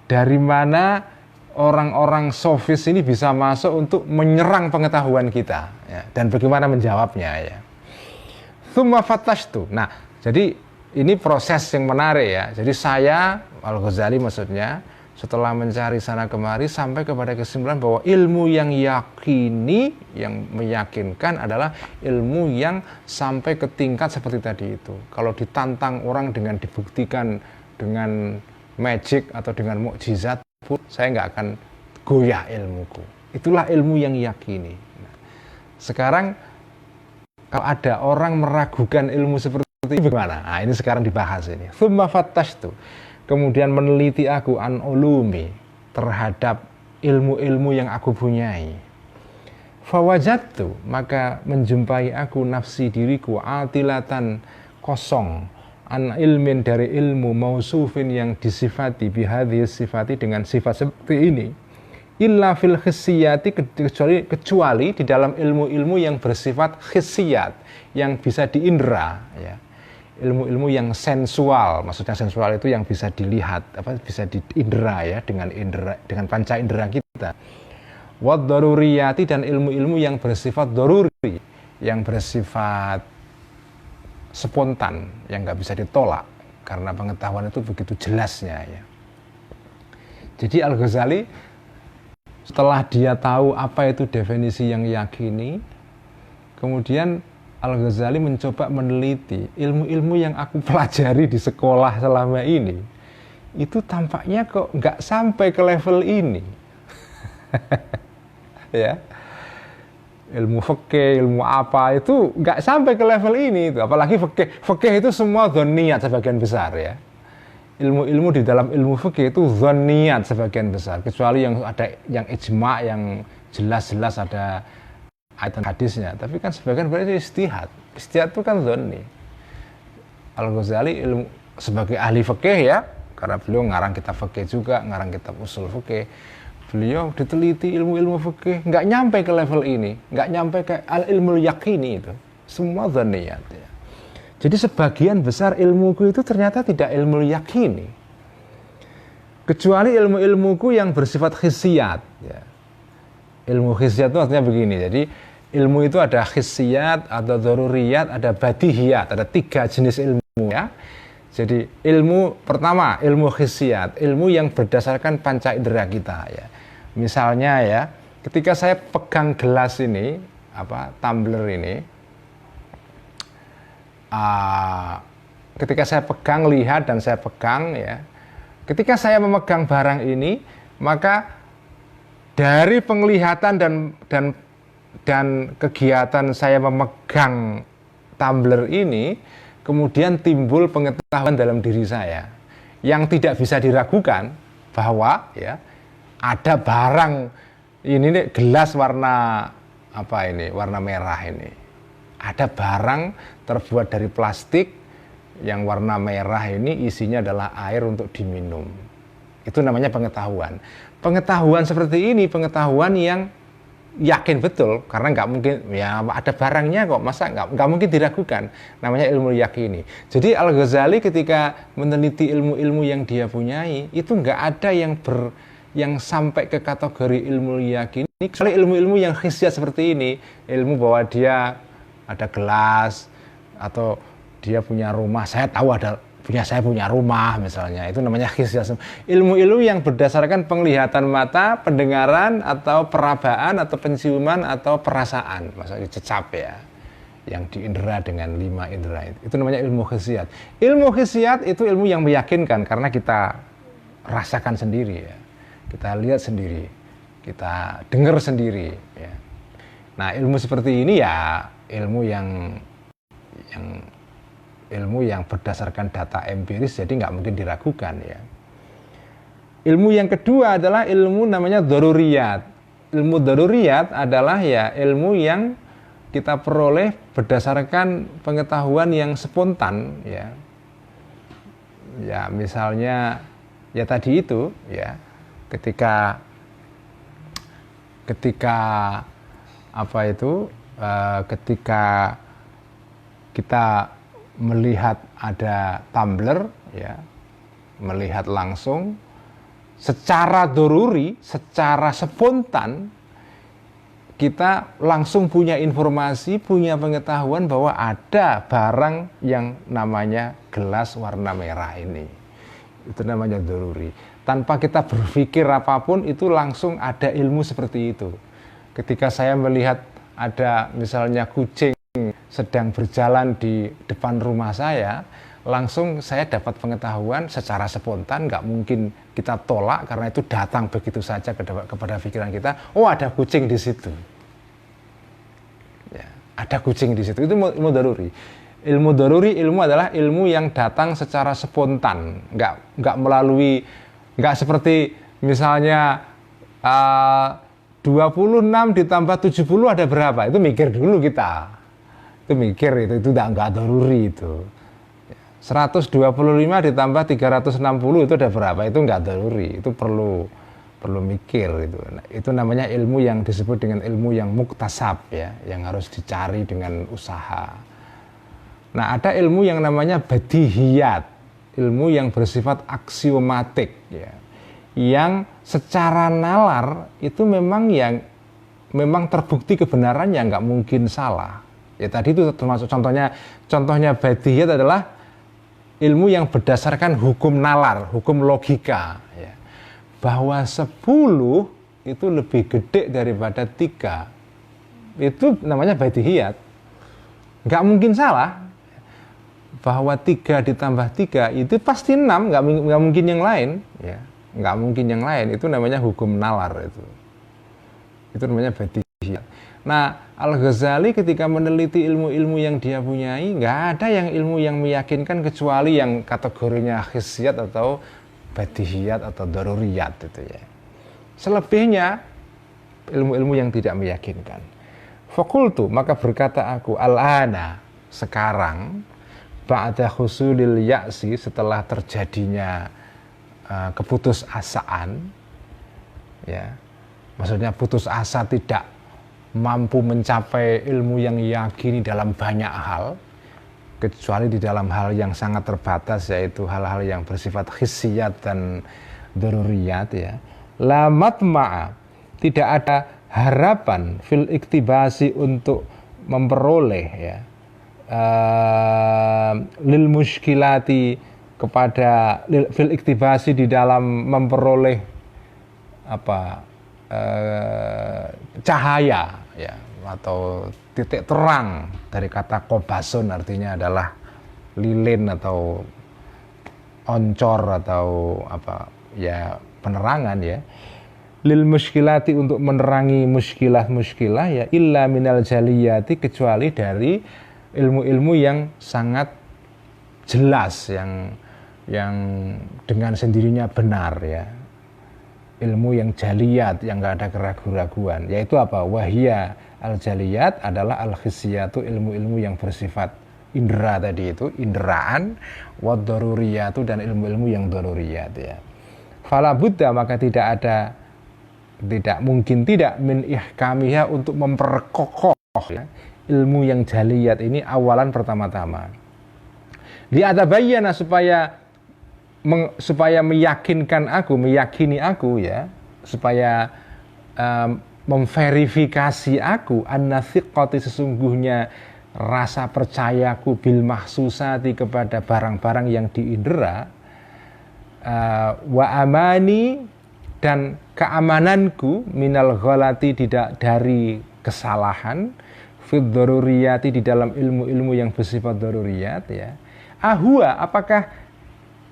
dari mana orang-orang sofis ini bisa masuk untuk menyerang pengetahuan kita ya, dan bagaimana menjawabnya ya. Tsumma fatashtu. Nah, jadi ini proses yang menarik ya. Jadi saya, Al-Ghazali maksudnya, setelah mencari sana kemari sampai kepada kesimpulan bahwa ilmu yang yakini, yang meyakinkan adalah ilmu yang sampai ke tingkat seperti tadi itu. Kalau ditantang orang dengan dibuktikan dengan magic atau dengan mukjizat pun, saya nggak akan goyah ilmuku. Itulah ilmu yang yakini. Nah, sekarang kalau ada orang meragukan ilmu seperti itu bagaimana? Nah, ini sekarang dibahas ini. Tsumma fattashtu. Kemudian meneliti aku an ulumi, terhadap ilmu-ilmu yang aku punyai. Fawajadtu, maka menjumpai aku nafsi diriku atilatan, kosong, an ilmin, dari ilmu, mausufin, yang disifati, bihadhis sifati, dengan sifat seperti ini. Illa fil khissiyati, kecuali di dalam ilmu-ilmu yang bersifat khissiyat, yang bisa diindra ya. Ilmu-ilmu yang sensual, maksudnya sensual itu yang bisa dilihat, bisa diindra ya, dengan panca indera kita. Wad daruriyati, dan ilmu-ilmu yang bersifat daruri, yang bersifat spontan, yang nggak bisa ditolak karena pengetahuan itu begitu jelasnya ya. Jadi Al-Ghazali setelah dia tahu apa itu definisi yang yakini, kemudian Al-Ghazali mencoba meneliti ilmu-ilmu yang aku pelajari di sekolah selama ini. Itu tampaknya kok nggak sampai ke level ini. Ya. Ilmu fikih, ilmu apa itu nggak sampai ke level ini itu. Apalagi fikih. Fikih itu semua dhanniyat sebagian besar ya. Ilmu-ilmu di dalam ilmu fikih itu dhanniyat sebagian besar. Kecuali yang ada yang ijma', yang jelas-jelas ada ayat hadisnya, tapi kan sebagian berarti istihad. Istihad itu kan dhanni. Al-Ghazali ilmu sebagai ahli fikih ya, karena beliau ngarang kitab fikih juga, ngarang kitab usul fikih. Beliau diteliti ilmu-ilmu fikih, nggak nyampe ke level ini, nggak nyampe ke al-ilmul yaqini itu. Semua dhanniyat ya. Jadi sebagian besar ilmuku itu ternyata tidak ilmu yaqini. Kecuali ilmu-ilmuku yang bersifat khissiyat ya. Ilmu khissiyat itu artinya begini, jadi ilmu itu ada khissiyat, ada daruriyat, ada badihiyat, ada 3 jenis ilmu ya. Jadi ilmu pertama, ilmu khissiyat, ilmu yang berdasarkan panca indera kita ya. Misalnya ya, ketika saya pegang gelas ini, tumbler ini, ketika saya pegang, lihat dan saya pegang ya. Ketika saya memegang barang ini, maka dari penglihatan dan kegiatan saya memegang tumbler ini, kemudian timbul pengetahuan dalam diri saya yang tidak bisa diragukan bahwa ya ada barang ini nih, gelas warna apa ini, warna merah ini. Ada barang terbuat dari plastik yang warna merah ini isinya adalah air untuk diminum. Itu namanya pengetahuan. Pengetahuan seperti ini pengetahuan yang yakin betul, karena nggak mungkin ya ada barangnya kok, masa nggak mungkin diragukan. Namanya ilmu yakini. Jadi Al-Ghazali ketika meneliti ilmu-ilmu yang dia punyai, itu nggak ada yang sampai ke kategori ilmu yakini, kecuali ilmu-ilmu yang khisyat seperti ini, ilmu bahwa dia ada gelas atau dia punya rumah, saya tahu saya punya rumah misalnya, itu namanya khisyat. Ilmu-ilmu yang berdasarkan penglihatan mata, pendengaran atau perabaan atau penciuman atau perasaan, maksudnya cecap ya, yang diindera dengan 5 indera itu namanya ilmu khisyat. Ilmu khisyat itu ilmu yang meyakinkan karena kita rasakan sendiri ya, kita lihat sendiri, kita dengar sendiri ya. Nah, ilmu seperti ini ya ilmu yang berdasarkan data empiris, jadi nggak mungkin diragukan ya. Ilmu yang kedua adalah ilmu namanya daruriyat. Ilmu daruriyat adalah ya ilmu yang kita peroleh berdasarkan pengetahuan yang spontan ya. Ya misalnya ya tadi itu ya, ketika apa itu ketika kita melihat ada tumbler ya, melihat langsung secara doruri, secara spontan kita langsung punya informasi, punya pengetahuan bahwa ada barang yang namanya gelas warna merah ini. Itu namanya doruri. Tanpa kita berpikir apapun, itu langsung ada ilmu seperti itu. Ketika saya melihat ada misalnya kucing sedang berjalan di depan rumah saya, langsung saya dapat pengetahuan secara spontan, nggak mungkin kita tolak karena itu datang begitu saja kepada pikiran kita. Oh, ada kucing di situ. Ya, ada kucing di situ. Itu ilmu daruri. Ilmu daruri, ilmu adalah ilmu yang datang secara spontan, nggak melalui, nggak seperti misalnya 26 ditambah 70 ada berapa? Itu mikir dulu kita. Itu mikir, itu enggak daruri itu. 125 ditambah 360 itu ada berapa? Itu enggak daruri. Itu perlu mikir itu. Nah, itu namanya ilmu yang disebut dengan ilmu yang muktasab ya, yang harus dicari dengan usaha. Nah, ada ilmu yang namanya badihiyat, ilmu yang bersifat aksiomatik ya. Yang secara nalar itu memang terbukti kebenarannya, nggak mungkin salah. Ya tadi itu termasuk contohnya badihiyat adalah ilmu yang berdasarkan hukum nalar, hukum logika ya. Bahwa 10 itu lebih gede daripada 3. Itu namanya badihiyat. Nggak mungkin salah. Bahwa 3 ditambah 3 itu pasti 6, nggak mungkin yang lain ya. Nggak mungkin yang lain, itu namanya hukum nalar itu namanya badihiyat. Nah, Al-Ghazali ketika meneliti ilmu-ilmu yang dia punyai, nggak ada yang ilmu yang meyakinkan kecuali yang kategorinya khisyat atau badihiyat atau daruriyat itu ya. Selebihnya ilmu-ilmu yang tidak meyakinkan. Fakultu, maka berkata aku, al-ana, sekarang ba'da husulil ya'si, setelah terjadinya keputusasaan ya, maksudnya putus asa tidak mampu mencapai ilmu yang yakini dalam banyak hal kecuali di dalam hal yang sangat terbatas, yaitu hal-hal yang bersifat khissiyat dan daruriyat ya. La matma'a, tidak ada harapan fil iktibasi untuk memperoleh ya lil muskilati, kepada fil iktibasi di dalam memperoleh cahaya ya, atau titik terang dari kata kobasun, artinya adalah lilin atau oncor atau apa ya penerangan ya, lil muskilati untuk menerangi muskilah ya, illa minal jaliyati kecuali dari ilmu-ilmu yang sangat jelas, yang dengan sendirinya benar ya, ilmu yang jaliyat yang nggak ada keraguan-raguan, yaitu apa? Wahia al jaliyat adalah al khisiyatu, ilmu-ilmu yang bersifat indera tadi itu, inderaan, wad daruriyatu, dan ilmu-ilmu yang daruriyat ya. Fala buddha, maka tidak mungkin tidak min ihkamiha, untuk memperkokoh ya, ilmu yang jaliyat ini awalan pertama-tama. Li'atabayyana, supaya meyakini aku ya, supaya memverifikasi aku, anna thiqati, sesungguhnya rasa percayaku, bil mahsusati, kepada barang-barang yang diindera, wa amani, dan keamananku, minal ghalati, tidak dari kesalahan, fid daruriyati, di dalam ilmu-ilmu yang bersifat daruriyat ya. Ahwa,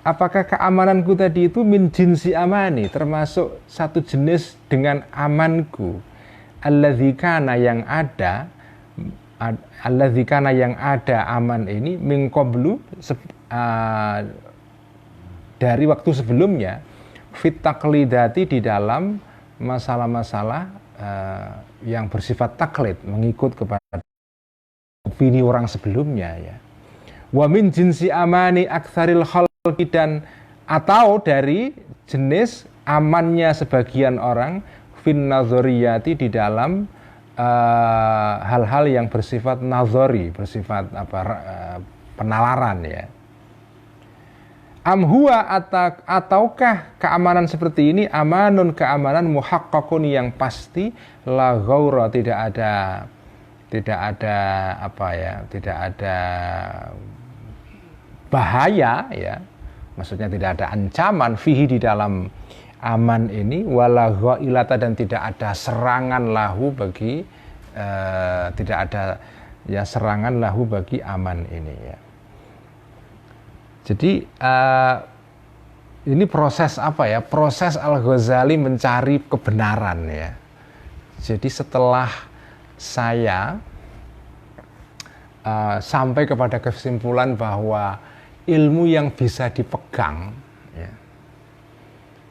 apakah keamananku tadi itu min jinsi amani, termasuk satu jenis dengan amanku, alladzi kana, yang ada aman ini, min qablu, dari waktu sebelumnya, fit taqlidati, di dalam masalah-masalah yang bersifat taklid, mengikut kepada opini orang sebelumnya ya. Wa min jinsi amani aktsaril khalqi, dan atau dari jenis amannya sebagian orang, fin nazariyati, di dalam hal-hal yang bersifat nazari, bersifat penalaran ya. Am huwa, ataukah keamanan seperti ini amanun, keamanan muhaqqaqun, yang pasti, la ghaura, tidak ada bahaya ya, maksudnya tidak ada ancaman, fihi, di dalam aman ini, wala ghailata, dan tidak ada serangan lahu bagi serangan lahu bagi aman ini ya. Jadi ini proses proses Al-Ghazali mencari kebenaran ya. Jadi setelah saya sampai kepada kesimpulan bahwa ilmu yang bisa dipegang ya,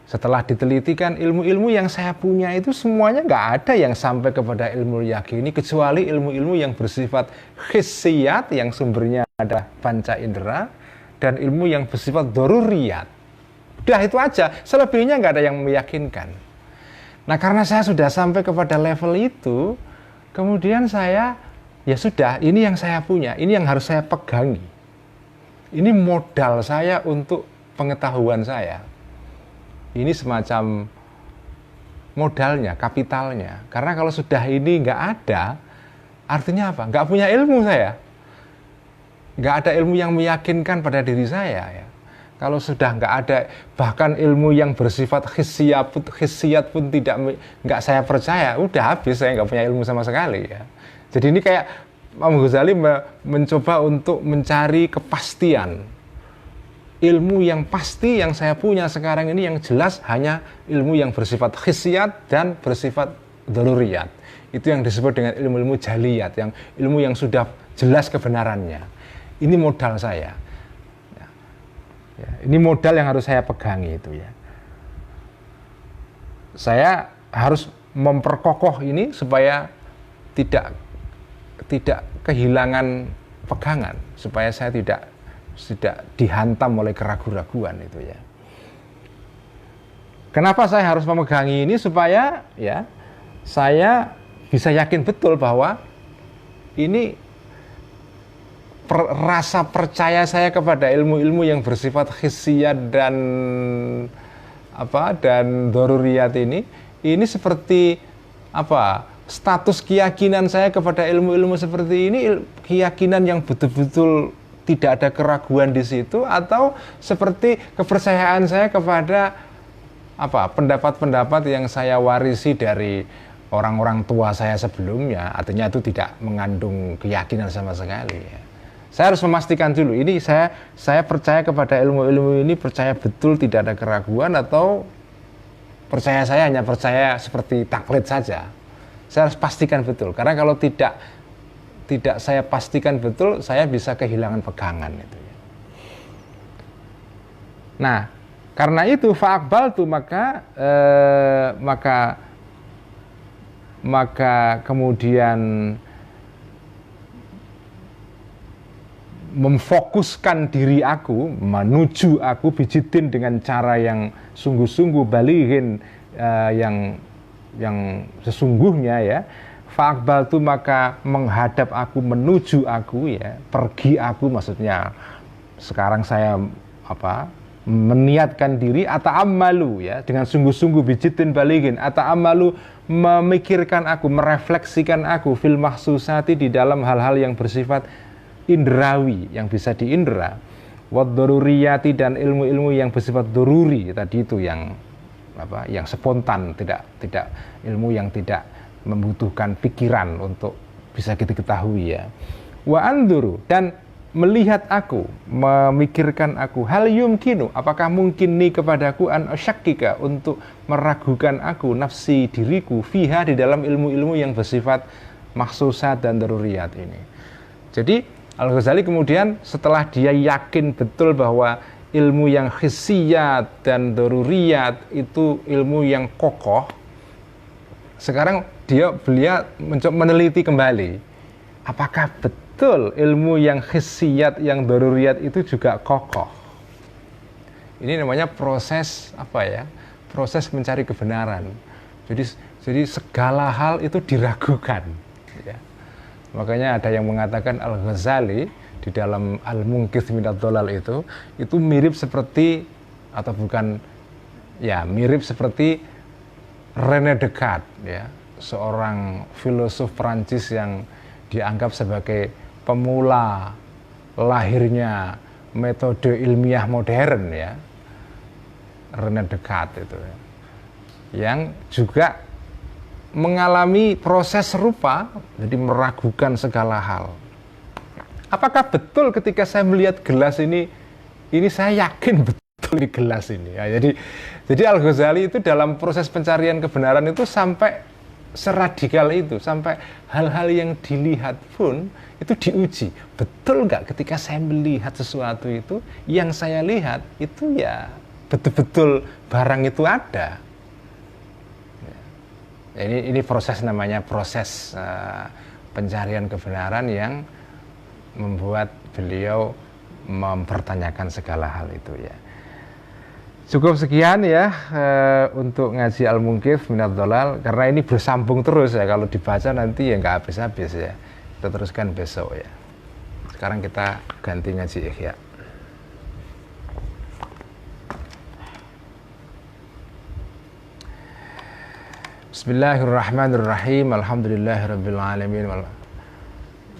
setelah diteliti kan, ilmu-ilmu yang saya punya itu semuanya nggak ada yang sampai kepada ilmu yakini, kecuali ilmu-ilmu yang bersifat hissiyat, yang sumbernya ada panca indera, dan ilmu yang bersifat daruriyat. Udah itu aja, selebihnya nggak ada yang meyakinkan. Nah, karena saya sudah sampai kepada level itu, kemudian saya, ya sudah, ini yang saya punya, ini yang harus saya pegangi. Ini modal saya untuk pengetahuan saya. Ini semacam modalnya, kapitalnya. Karena kalau sudah ini nggak ada, artinya apa? Nggak punya ilmu saya. Nggak ada ilmu yang meyakinkan pada diri saya ya. Kalau sudah nggak ada, bahkan ilmu yang bersifat hissiyat pun nggak saya percaya, udah habis, saya nggak punya ilmu sama sekali ya. Jadi ini kayak Imam Ghazali mencoba untuk mencari kepastian. Ilmu yang pasti yang saya punya sekarang ini, yang jelas hanya ilmu yang bersifat hissiyat dan bersifat daruriyat. Itu yang disebut dengan ilmu-ilmu jaliyat, yang ilmu yang sudah jelas kebenarannya. Ini modal saya. Ya, ini modal yang harus saya pegangi itu ya. Saya harus memperkokoh ini supaya tidak kehilangan pegangan, supaya saya tidak dihantam oleh keraguan-raguan itu ya. Kenapa saya harus memegangi ini? Supaya ya saya bisa yakin betul bahwa ini rasa percaya saya kepada ilmu-ilmu yang bersifat hissiyat dan daruriyat ini seperti status keyakinan saya kepada ilmu-ilmu seperti ini, keyakinan yang betul-betul tidak ada keraguan di situ, atau seperti kepercayaan saya kepada pendapat-pendapat yang saya warisi dari orang-orang tua saya sebelumnya, artinya itu tidak mengandung keyakinan sama sekali ya. Saya harus memastikan dulu, ini saya percaya kepada ilmu-ilmu ini, percaya betul, tidak ada keraguan, atau percaya saya hanya percaya seperti taklid saja. Saya harus pastikan betul, karena kalau tidak saya pastikan betul, saya bisa kehilangan pegangan itu. Nah, karena itu fa'aqbaltu, maka kemudian memfokuskan diri aku, menuju aku bijidin dengan cara yang sungguh-sungguh, balighin, yang sesungguhnya ya. Fa'aqbaltu, maka menghadap aku, menuju aku ya, pergi aku, maksudnya sekarang saya meniatkan diri, ata'ammalu ya, dengan sungguh-sungguh, bijidin balighin, ata'ammalu, memikirkan aku, merefleksikan aku, fil mahsusati, di dalam hal-hal yang bersifat indrawi, yang bisa diindra, wad daruriyati, dan ilmu-ilmu yang bersifat daruri, tadi itu yang spontan, tidak ilmu yang tidak membutuhkan pikiran untuk bisa kita ketahui ya. Wa anduru, dan melihat aku, memikirkan aku, hal yumkinu, apakah mungkin nih kepadaku an asyakkika, untuk meragukan aku, nafsi, diriku, fiha, di dalam ilmu-ilmu yang bersifat mahsusat dan daruriyat ini. Jadi Al-Ghazali kemudian setelah dia yakin betul bahwa ilmu yang hissiyat dan daruriyat itu ilmu yang kokoh, sekarang beliau mencoba meneliti kembali, apakah betul ilmu yang hissiyat, yang daruriyat itu juga kokoh. Ini namanya proses proses mencari kebenaran. Jadi segala hal itu diragukan ya. Makanya ada yang mengatakan Al-Ghazali di dalam Al-Munqidh Minadh Dhalal itu mirip seperti, atau bukan ya, mirip seperti René Descartes ya, seorang filosof Prancis yang dianggap sebagai pemula lahirnya metode ilmiah modern ya, René Descartes itu ya, yang juga mengalami proses serupa, jadi meragukan segala hal. Apakah betul ketika saya melihat gelas ini saya yakin betul di gelas ini ya, jadi Al-Ghazali itu dalam proses pencarian kebenaran itu sampai seradikal itu, sampai hal-hal yang dilihat pun itu diuji. Betul nggak ketika saya melihat sesuatu itu, yang saya lihat itu ya betul-betul barang itu ada. Ini proses, namanya proses pencarian kebenaran yang membuat beliau mempertanyakan segala hal itu ya. Cukup sekian ya untuk ngaji Al-Munqidh Minadh Dhalal, karena ini bersambung terus ya, kalau dibaca nanti ya nggak habis-habis ya. Kita teruskan besok ya. Sekarang kita ganti ngaji Ihya. Bismillahirrahmanirrahim. Alhamdulillahirabbil alamin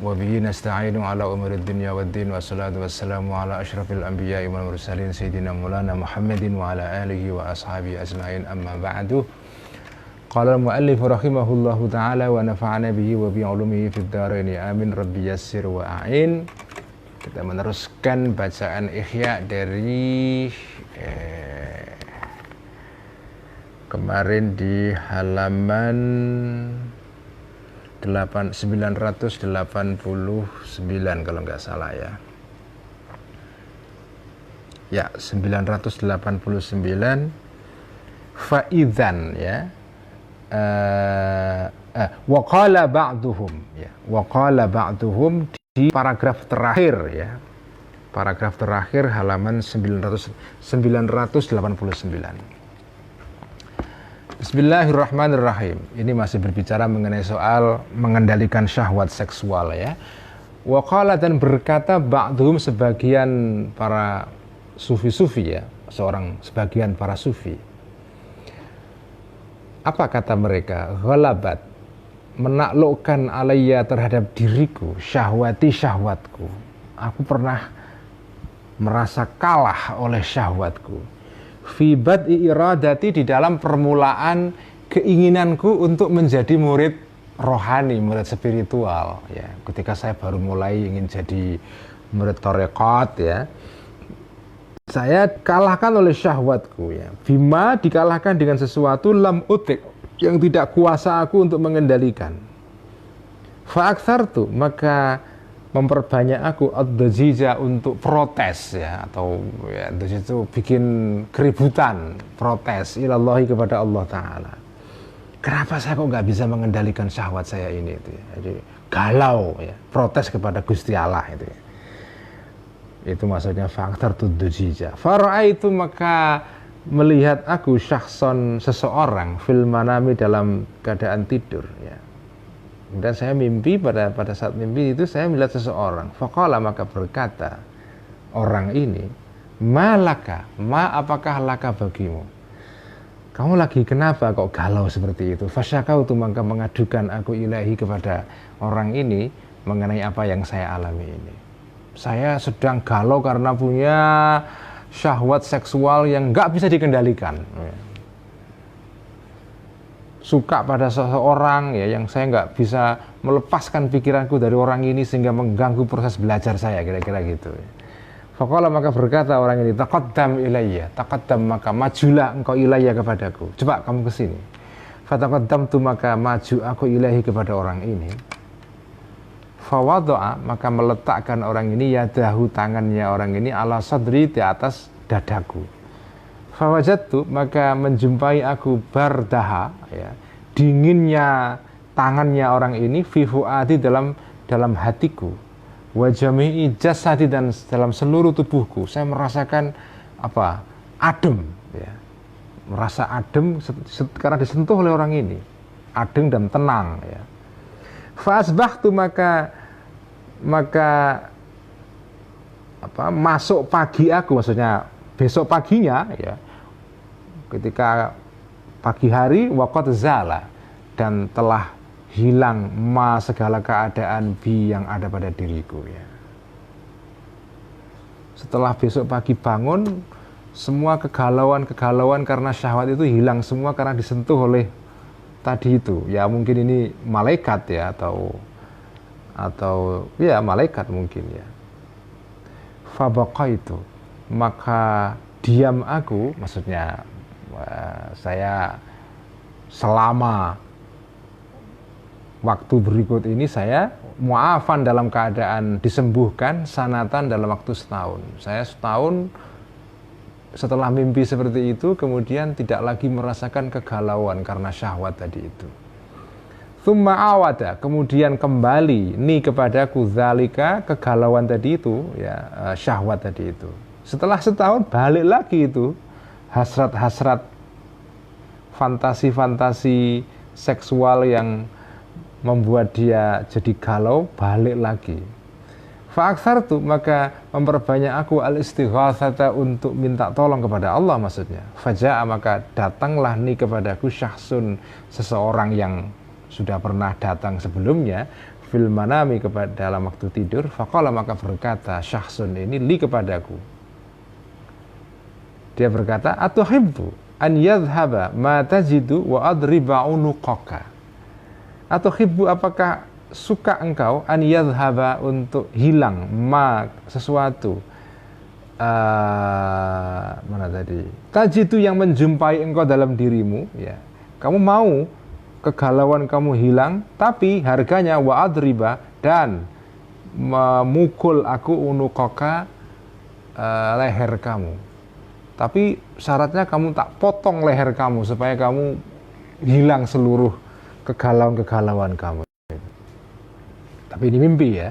wa bihi nasta'inu ala umuri dunya waddin, wassalatu wassalamu ala asyrafil anbiya'i wal mursalin sayyidina Maulana Muhammadin wa ala alihi wa ashabihi ajma'in, amma ba'du. Qala al-muallif rahimahullahu ta'ala wa nafa'ana bihi wa bi 'ulumihi fid dharain amin, rabbi yassir wa a'in. Kita meneruskan bacaan Ihya dari kemarin di halaman 989 kalau nggak salah ya. Ya, 989 fa'idzan ya. Waqala ba'duhum ya. Waqala ba'duhum di paragraf terakhir ya. Paragraf terakhir halaman 989. Bismillahirrahmanirrahim. Ini masih berbicara mengenai soal mengendalikan syahwat seksual ya. Wa qala, dan berkata ba'dhum, sebagian para sufi-sufi ya, sebagian para sufi. Apa kata mereka? Ghalabat, menaklukkan alayya, terhadap diriku, syahwatku. Aku pernah merasa kalah oleh syahwatku. Fi bad'i iradati, di dalam permulaan keinginanku untuk menjadi murid rohani, murid spiritual ya. Ketika saya baru mulai ingin jadi murid tarekat ya. Saya kalahkan oleh syahwatku ya. Bima dikalahkan dengan sesuatu lam utik, yang tidak kuasa aku untuk mengendalikan. Fa'aktsartu, maka memperbanyak aku ad-dajija untuk protes ya, atau ya itu bikin keributan, protes ilallahi kepada Allah Ta'ala. Kenapa saya kok nggak bisa mengendalikan syahwat saya ini itu ya. Jadi galau ya, protes kepada Gusti Allah itu ya. Itu maksudnya faktor ad-dajija. Fara'aitu, maka melihat aku syakhson, seseorang, fil manami, dalam keadaan tidur ya. Dan saya mimpi, pada saat mimpi itu saya melihat seseorang. Faqala, maka berkata orang ini, malaka, apakah laka bagimu? Kamu lagi kenapa kok galau seperti itu? Fasyakautu, maka mengadukan aku ilahi kepada orang ini mengenai apa yang saya alami ini. Saya sedang galau karena punya syahwat seksual yang nggak bisa dikendalikan. Suka pada seseorang ya, yang saya nggak bisa melepaskan pikiranku dari orang ini sehingga mengganggu proses belajar saya, kira-kira gitu. Faqala, maka berkata orang ini, taqaddam ilayya, taqaddam, maka majulah engkau ilayya kepadaku, coba kamu kesini. Fataqaddamtu, maka maju aku ilahi kepada orang ini. Fawado'a, maka meletakkan orang ini yadahu, tangannya orang ini, ala sadri, di atas dadaku. Fawajadtu, maka menjumpai aku bardaha ya, dinginnya tangannya orang ini, fi fuadi, dalam hatiku, wa jami'i jasadi, dan dalam seluruh tubuhku. Saya merasakan apa? Adem ya. Merasa adem karena disentuh oleh orang ini. Adem dan tenang ya. Fa asbahtu, maka apa? Masuk pagi aku, maksudnya besok paginya ya. Ketika pagi hari, waqad zala, dan telah hilang segala keadaan bi, yang ada pada diriku ya. Setelah besok pagi bangun, semua kegalauan karena syahwat itu hilang semua karena disentuh oleh tadi itu. Ya mungkin ini malaikat ya, atau ya malaikat mungkin ya. Fabaqaitu, maka diam aku, maksudnya saya selama waktu berikut ini saya mu'afan, dalam keadaan disembuhkan, sanatan, dalam waktu setahun. Saya setahun setelah mimpi seperti itu, kemudian tidak lagi merasakan kegalauan karena syahwat tadi itu. Tsumma awada, kemudian kembali ni kepadaku zalika, kegalauan tadi itu ya, syahwat tadi itu. Setelah setahun balik lagi itu, hasrat-hasrat, fantasi-fantasi seksual yang membuat dia jadi galau, balik lagi. Fa'aktsartu, maka memperbanyak aku al-istighatsata, untuk minta tolong kepada Allah maksudnya. Faja'a, maka datanglah ni kepadaku syakhsun, seseorang yang sudah pernah datang sebelumnya, fil manami, kepada dalam waktu tidur. Faqala, maka berkata syakhsun ini li kepadaku. Dia berkata, atuhibbu an yadhhaba ma tajidu wa adriba unuqaka. Atuhibbu, apakah suka engkau, an yadhhaba, untuk hilang, ma, sesuatu, mana tadi, tajidu, yang menjumpai engkau dalam dirimu ya. Kamu mau kegalauan kamu hilang, tapi harganya wa adriba, dan memukul aku unuqaka, leher kamu. Tapi syaratnya kamu tak potong leher kamu supaya kamu hilang seluruh kegalauan kamu. Tapi ini mimpi ya.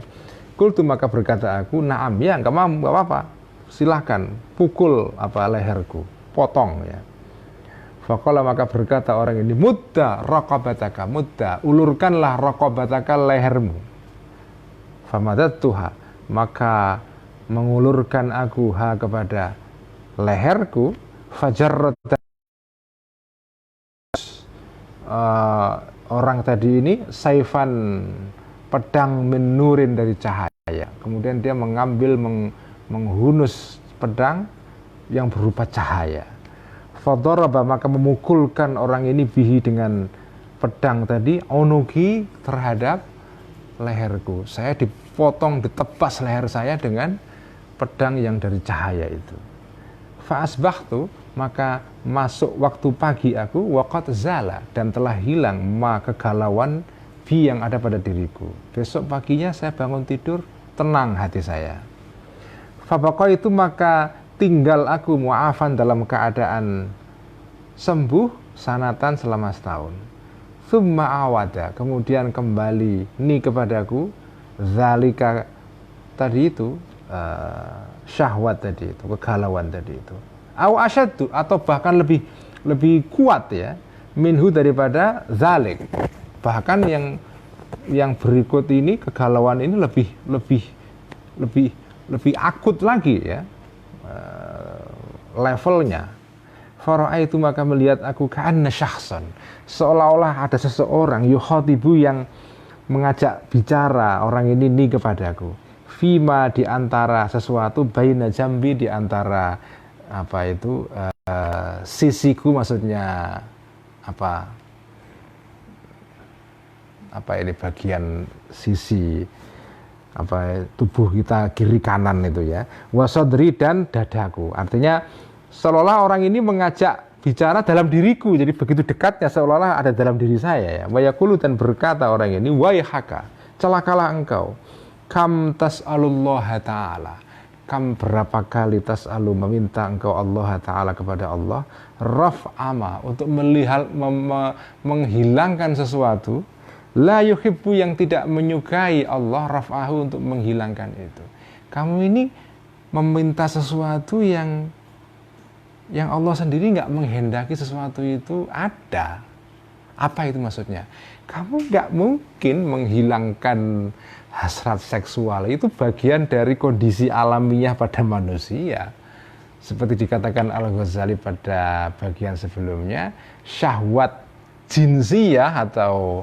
Qultu, maka berkata aku, na'am, ya enggak apa-apa. Silahkan pukul leherku, potong ya. Faqala, maka berkata orang ini, mudda raqabataka, mudda, ulurkanlah raqabataka, lehermu. Famadattuha, maka mengulurkan aku kepada leherku. Fajarrat, orang tadi ini, saifan, pedang, menurin, dari cahaya. Kemudian dia mengambil, menghunus pedang yang berupa cahaya. Fadaraba, maka memukulkan orang ini bihi, dengan pedang tadi, unuki, terhadap leherku. Saya dipotong, ditebas leher saya dengan pedang yang dari cahaya itu. Fa asbahtu, maka masuk waktu pagi aku, waqad zala, dan telah hilang ma kegalauan bi yang ada pada diriku. Besok paginya saya bangun tidur, tenang hati saya. Fabaqa itu, maka tinggal aku mu'afan dalam keadaan sembuh sanatan selama setahun. Tsumma awada, kemudian kembali ni kepadaku zalika tadi itu, syahwat tadi itu, kegalauan tadi itu. Aw asyaddu, atau bahkan lebih kuat ya, minhu daripada zalik. Bahkan yang berikut ini, kegalauan ini lebih akut lagi ya, levelnya. Fara'aitu, maka melihat aku ka'anna syakhsan, seolah-olah ada seseorang yukhatibu yang mengajak bicara orang ini kepadaku. Fima, di antara sesuatu, baina jambi, di antara apa itu, sisiku, maksudnya apa ini bagian sisi apa tubuh kita kiri kanan itu ya, wasodri, dan dadaku. Artinya seolah-olah orang ini mengajak bicara dalam diriku, jadi begitu dekatnya seolah-olah ada dalam diri saya ya. Wayaqulu, dan berkata orang ini, waihaka, celakalah engkau, kam tas'alullaha ta'ala, kam berapa kali tas'alu, meminta engkau Allah ta'ala kepada Allah, raf'ama, untuk menghilangkan sesuatu, la yuhibbu, yang tidak menyukai Allah, raf'ahu, untuk menghilangkan itu. Kamu ini meminta sesuatu yang Allah sendiri nggak menghendaki sesuatu itu ada. Apa itu maksudnya? Kamu nggak mungkin menghilangkan hasrat seksual, itu bagian dari kondisi alamiah pada manusia. Seperti dikatakan Al-Ghazali pada bagian sebelumnya, syahwat jinsiyah atau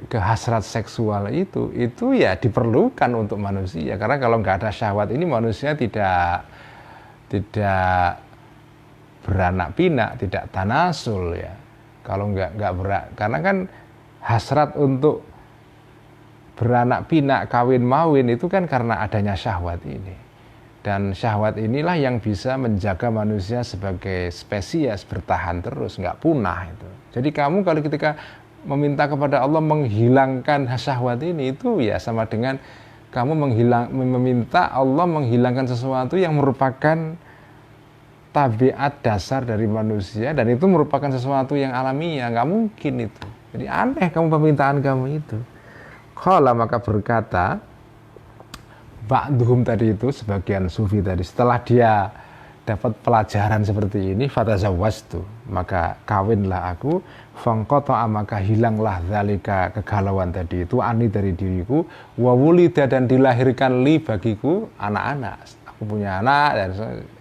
kehasrat seksual itu ya diperlukan untuk manusia. Karena kalau nggak ada syahwat ini, manusia tidak beranak pinak, tidak tanasul ya. Kalau nggak karena kan hasrat untuk beranak pinak, kawin mawin itu kan karena adanya syahwat ini. Dan syahwat inilah yang bisa menjaga manusia sebagai spesies bertahan terus, nggak punah itu. Jadi kamu kalau ketika meminta kepada Allah menghilangkan syahwat ini, itu ya sama dengan kamu meminta Allah menghilangkan sesuatu yang merupakan tabiat dasar dari manusia, dan itu merupakan sesuatu yang alamiah, nggak mungkin itu. Jadi aneh kamu permintaan kamu itu. Qala, maka berkata ba'duhum tadi itu, sebagian sufi tadi, setelah dia dapat pelajaran seperti ini, fatazawwaztu, maka kawinlah aku, fangqata'a, maka hilanglah zalika, kegalauan tadi itu, ani, dari diriku, wa wulida, dan dilahirkan li, bagiku, anak-anak. Aku punya anak dan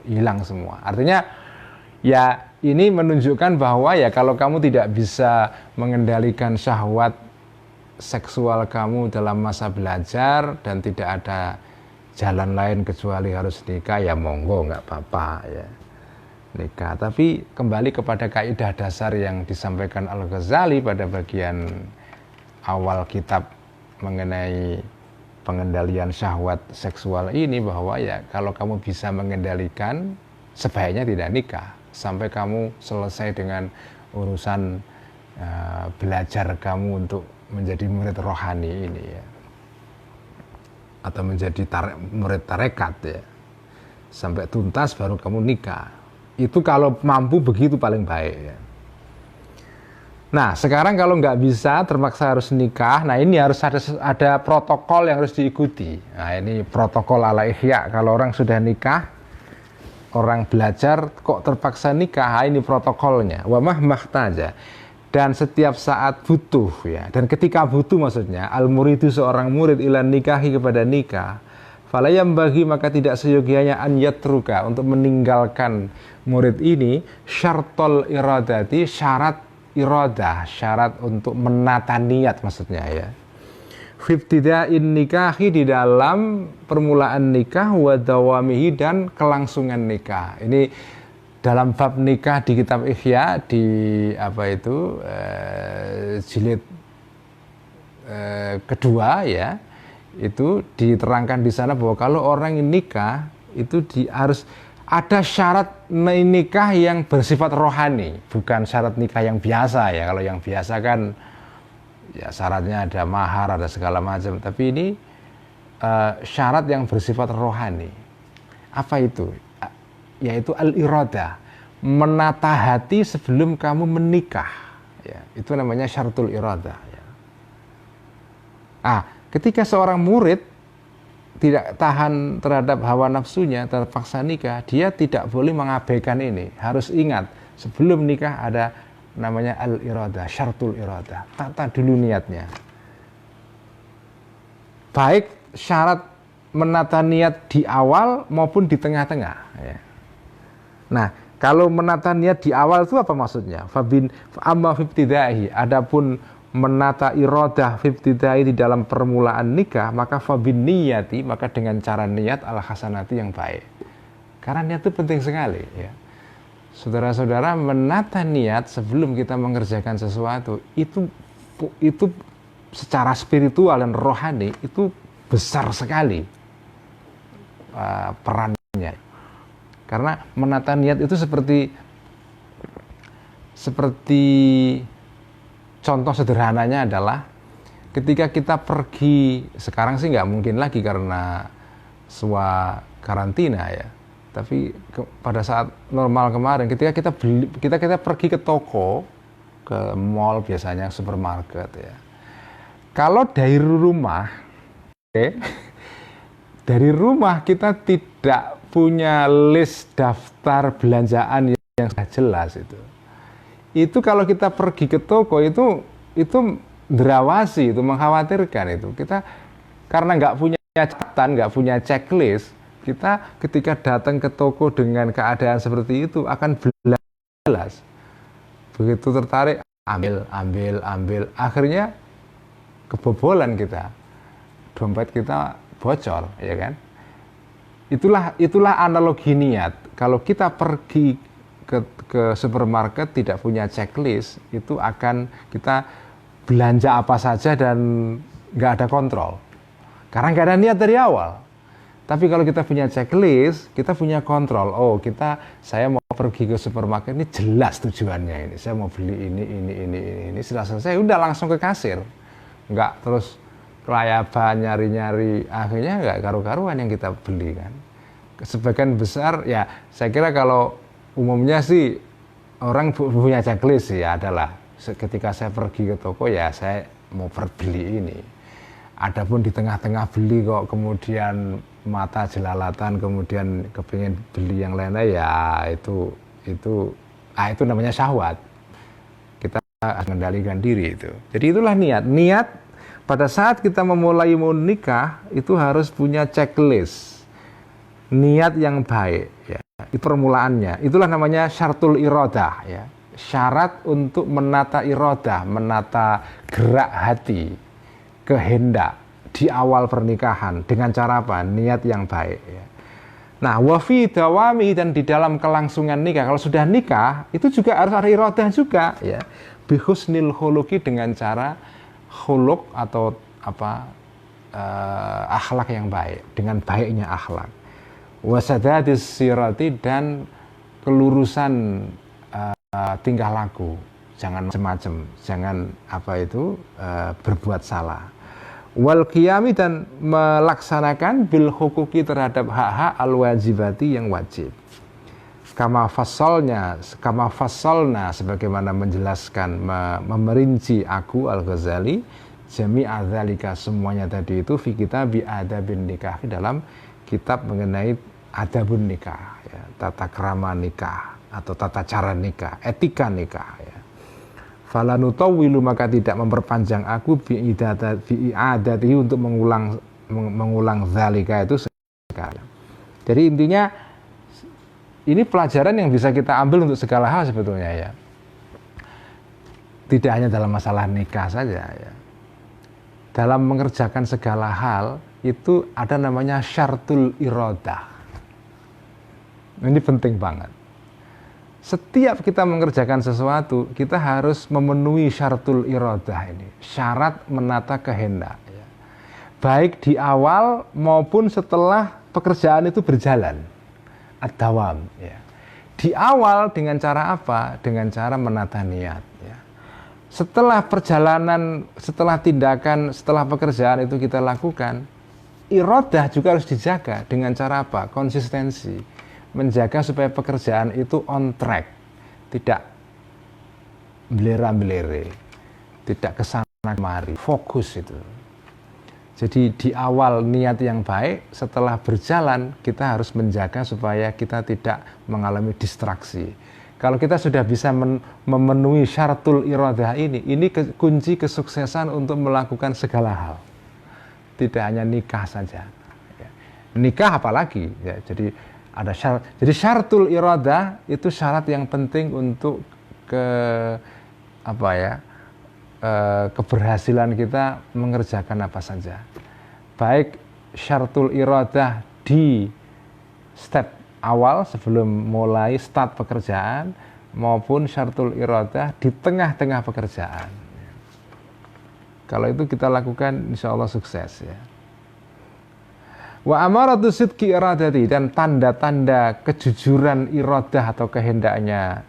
hilang semua. Artinya ya ini menunjukkan bahwa ya kalau kamu tidak bisa mengendalikan syahwat seksual kamu dalam masa belajar dan tidak ada jalan lain kecuali harus nikah, ya monggo, nggak apa-apa ya nikah. Tapi kembali kepada kaidah dasar yang disampaikan Al-Ghazali pada bagian awal kitab mengenai pengendalian syahwat seksual ini, bahwa ya kalau kamu bisa mengendalikan, sebaiknya tidak nikah sampai kamu selesai dengan urusan belajar kamu untuk menjadi murid rohani ini ya, atau menjadi murid tarekat ya, sampai tuntas baru kamu nikah. Itu kalau mampu begitu paling baik ya. Nah sekarang kalau nggak bisa, terpaksa harus nikah, nah ini harus ada protokol yang harus diikuti. Nah ini protokol ala ihya. Kalau orang sudah nikah, orang belajar kok terpaksa nikah, nah, ini protokolnya. Wa mahmahtaja, dan setiap saat butuh ya, dan ketika butuh maksudnya al-muridu, seorang murid, ilan nikahi, kepada nikah, falayam bagi, maka tidak seyogianya an yatruka, untuk meninggalkan murid ini, syartol iradati, syarat iradah, syarat untuk menata niat maksudnya ya. Fibtida'in nikahi, di dalam permulaan nikah, wa dawamihi, dan kelangsungan nikah. Ini dalam bab nikah di kitab Ihya, di apa itu jilid kedua ya, Itu diterangkan di sana bahwa kalau orang nikah itu harus ada syarat nikah yang bersifat rohani, bukan syarat nikah yang biasa ya. Kalau yang biasa kan ya syaratnya ada mahar, ada segala macam. Tapi ini syarat yang bersifat rohani. Apa itu? Yaitu al-iradah, menata hati sebelum kamu menikah. Ya, itu namanya syaratul iradah. Ya. Ketika seorang murid tidak tahan terhadap hawa nafsunya, terpaksa nikah, dia tidak boleh mengabaikan ini. Harus ingat, sebelum nikah ada namanya al-iradah, syaratul iradah. Tata dulu niatnya. Baik syarat menata niat di awal maupun di tengah-tengah. Ya. Nah, kalau menata niat di awal itu apa maksudnya? Amma fibtidaihi, adapun menata iradah fibtidai di dalam permulaan nikah, maka fabin niyati, maka dengan cara niat al hasanati yang baik. Karena niat itu penting sekali ya. Saudara-saudara, menata niat sebelum kita mengerjakan sesuatu itu secara spiritual dan rohani itu besar sekali perannya. Karena menata niat itu seperti contoh sederhananya adalah ketika kita pergi, sekarang sih nggak mungkin lagi karena karantina ya. Tapi pada saat normal kemarin, ketika kita pergi ke toko, ke mall biasanya, supermarket ya. Kalau dari rumah, dari rumah kita tidak punya list daftar belanjaan yang sudah jelas itu. Itu kalau kita pergi ke toko itu derawasi, itu mengkhawatirkan itu. Kita karena nggak punya catatan, nggak punya checklist, kita ketika datang ke toko dengan keadaan seperti itu akan jelas. Begitu tertarik, ambil, akhirnya kebobolan kita, dompet kita bocor, ya kan? Itulah analogi niat. Kalau kita pergi ke supermarket tidak punya checklist, itu akan kita belanja apa saja dan nggak ada kontrol karena nggak ada niat dari awal. Tapi kalau kita punya checklist, kita punya kontrol. Saya mau pergi ke supermarket, ini jelas tujuannya, ini saya mau beli ini setelah selesai udah langsung ke kasir, nggak terus kelayaban nyari-nyari, akhirnya nggak karu-karuan yang kita beli kan. Sebagian besar ya saya kira kalau umumnya sih orang punya checklist sih ya, adalah ketika saya pergi ke toko ya saya mau beli ini. Adapun di tengah-tengah beli kok kemudian mata jelalatan, kemudian kepingin beli yang lainnya, ya itu namanya syahwat. Kita mengendalikan diri itu. Jadi itulah niat. Niat pada saat kita memulai mau nikah itu harus punya checklist. Niat yang baik ya. Itu permulaannya. Itulah namanya syaratul iradah ya. Syarat untuk menata iradah, menata gerak hati, kehendak di awal pernikahan dengan cara apa? Niat yang baik ya. Nah, wa fi dawami, dan di dalam kelangsungan nikah, kalau sudah nikah itu juga harus ada iradah juga ya. Bi husnil khuluqi, dengan cara khuluq atau akhlak yang baik, dengan baiknya akhlak. Wasadadis sirati, dan kelurusan tingkah laku, jangan macam-macam, jangan berbuat salah. Wal qiyami, dan melaksanakan bil hukuki, terhadap hak-hak al wajibati, yang wajib. Kama fasalna, sebagaimana menjelaskan, memerinci aku Al-Ghazali, jami'a dzalika, semuanya tadi itu fi kitab adabin nikah, dalam kitab mengenai adabun nikah ya, tata krama nikah atau tata cara nikah, etika nikah ya. Fala nutawwilu, maka tidak memperpanjang aku bi'adatihi, untuk mengulang zalika itu sekali. Jadi intinya ini pelajaran yang bisa kita ambil untuk segala hal sebetulnya ya. Tidak hanya dalam masalah nikah saja ya. Dalam mengerjakan segala hal itu ada namanya syaratul iradah. Ini penting banget. Setiap kita mengerjakan sesuatu, kita harus memenuhi syaratul iradah ini, syarat menata kehendak. Ya. baik di awal maupun setelah pekerjaan itu berjalan. Ad-dawam, ya. Di awal dengan cara apa? Dengan cara menata niat, ya. Setelah perjalanan, setelah tindakan, setelah pekerjaan itu kita lakukan, iradah juga harus dijaga dengan cara apa? Konsistensi, menjaga supaya pekerjaan itu on track, tidak belera-belere, tidak kesana kemari, fokus itu. Jadi di awal niat yang baik, setelah berjalan kita harus menjaga supaya kita tidak mengalami distraksi. Kalau kita sudah bisa memenuhi syaratul iradah ini kunci kesuksesan untuk melakukan segala hal. Tidak hanya nikah saja. Nikah apalagi, ya. Jadi ada syarat. Jadi syaratul iradah itu syarat yang penting untuk keberhasilan kita mengerjakan apa saja. Baik syaratul iradah di step awal sebelum mulai start pekerjaan maupun syaratul iradah di tengah-tengah pekerjaan. Kalau itu kita lakukan insya Allah sukses, ya. Wa amaratu sidqi iradati, dan tanda-tanda kejujuran iradah atau kehendaknya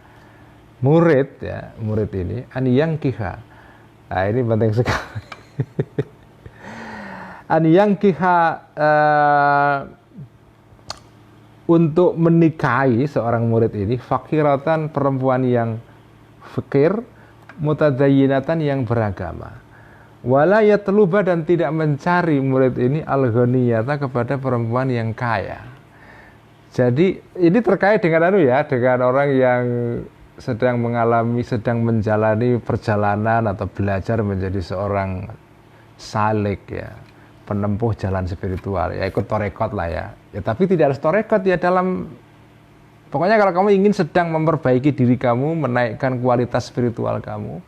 murid, ya, murid ini an yankiha. Nah, ini penting sekali. An yankiha, untuk menikahi seorang murid ini fakiratan, perempuan yang fakir, mutadayyinatan, yang beragama. Wala yatluba, dan tidak mencari murid ini al-ghaniyata, kepada perempuan yang kaya. Jadi ini terkait dengan dengan orang yang sedang menjalani perjalanan atau belajar menjadi seorang salik, ya, penempuh jalan spiritual, ya, ikut torekot lah, ya. Ya, tapi tidak harus torekot, ya, pokoknya kalau kamu ingin sedang memperbaiki diri kamu, menaikkan kualitas spiritual kamu,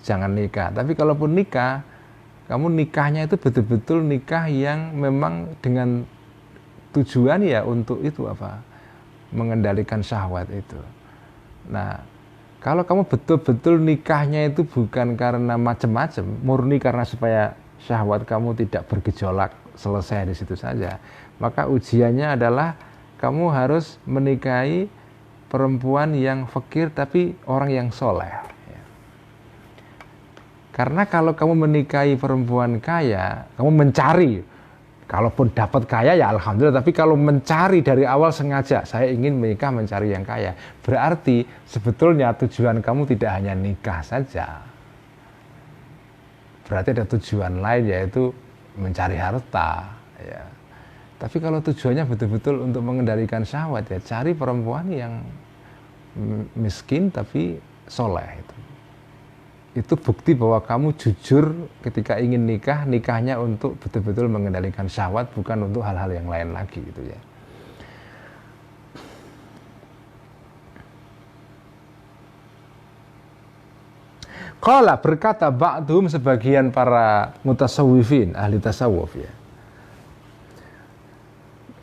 jangan nikah. Tapi kalaupun nikah, kamu nikahnya itu betul-betul nikah yang memang dengan tujuan, ya, untuk itu mengendalikan syahwat itu. Nah, kalau kamu betul-betul nikahnya itu bukan karena macam-macam, murni karena supaya syahwat kamu tidak bergejolak, selesai di situ saja, maka ujiannya adalah kamu harus menikahi perempuan yang fakir tapi orang yang soleh. Karena kalau kamu menikahi perempuan kaya, kamu mencari, kalaupun dapat kaya ya alhamdulillah, tapi kalau mencari dari awal sengaja, saya ingin menikah mencari yang kaya, berarti sebetulnya tujuan kamu tidak hanya nikah saja. Berarti ada tujuan lain, yaitu mencari harta, ya. Tapi kalau tujuannya betul-betul untuk mengendalikan syahwat, ya, cari perempuan yang miskin tapi soleh. Itu bukti bahwa kamu jujur ketika ingin nikah, nikahnya untuk betul-betul mengendalikan syahwat, bukan untuk hal-hal yang lain lagi, gitu, ya. Qala, berkata ba'dhum, sebagian para mutasawwifin, ahli tasawuf, ya.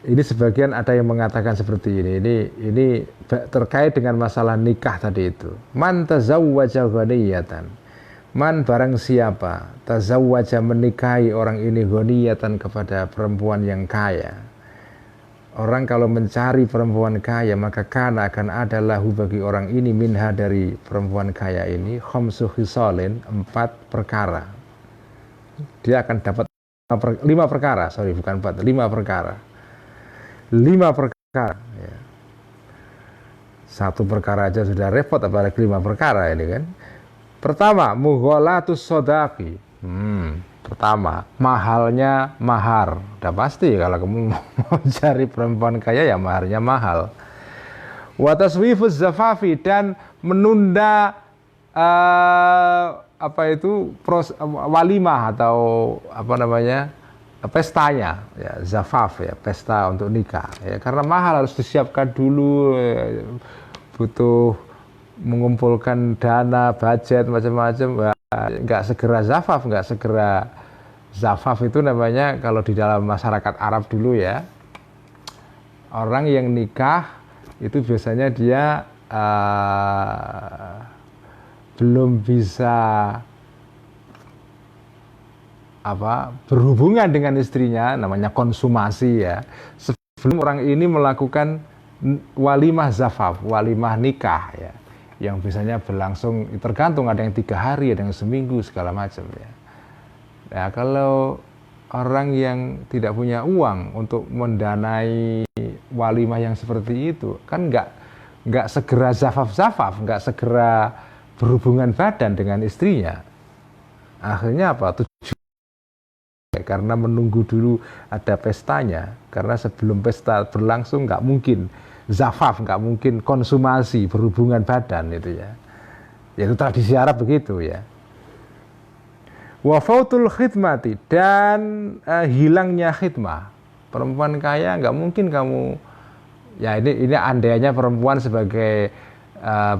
Ini sebagian ada yang mengatakan seperti ini. Ini terkait dengan masalah nikah tadi itu. Man tazawwaja ghaniyatan. Man, barang siapa tazawwaja, menikahi orang ini, ghaniyatan, kepada perempuan yang kaya. Orang kalau mencari perempuan kaya, maka kana, akan ada lahu bagi orang ini, minha, dari perempuan kaya ini, khamsu khisalin, 4 perkara. Dia akan dapat 5 perkara, bukan 4, 5 perkara. 5 perkara, ya. 1 perkara aja sudah repot, apalagi 5 perkara ini, kan. Pertama, mughalatus sodaqi. Pertama, mahalnya mahar. Udah pasti kalau kamu mau cari perempuan kaya, ya maharnya mahal. Wa taswifuz zafafi, dan menunda walimah atau pestanya, ya, zafaf, ya, pesta untuk nikah, ya, karena mahal, harus disiapkan dulu, ya, butuh mengumpulkan dana, budget, macam-macam. Nggak segera zafaf itu namanya kalau di dalam masyarakat Arab dulu, ya, orang yang nikah itu biasanya dia belum bisa berhubungan dengan istrinya, namanya konsumasi ya, sebelum orang ini melakukan walimah zafaf, walimah nikah ya, yang biasanya berlangsung tergantung, ada yang 3 hari, ada yang seminggu segala macam ya. Ya kalau orang yang tidak punya uang untuk mendanai walimah yang seperti itu, kan nggak segera zafaf, nggak segera berhubungan badan dengan istrinya. Akhirnya apa? Karena menunggu dulu ada pestanya, karena sebelum pesta berlangsung nggak mungkin zafaf, nggak mungkin konsumasi berhubungan badan itu ya. Itu tradisi Arab begitu ya. Wa fautul khidmati, dan hilangnya khidmah. Perempuan kaya nggak mungkin kamu ya, ini andainya perempuan sebagai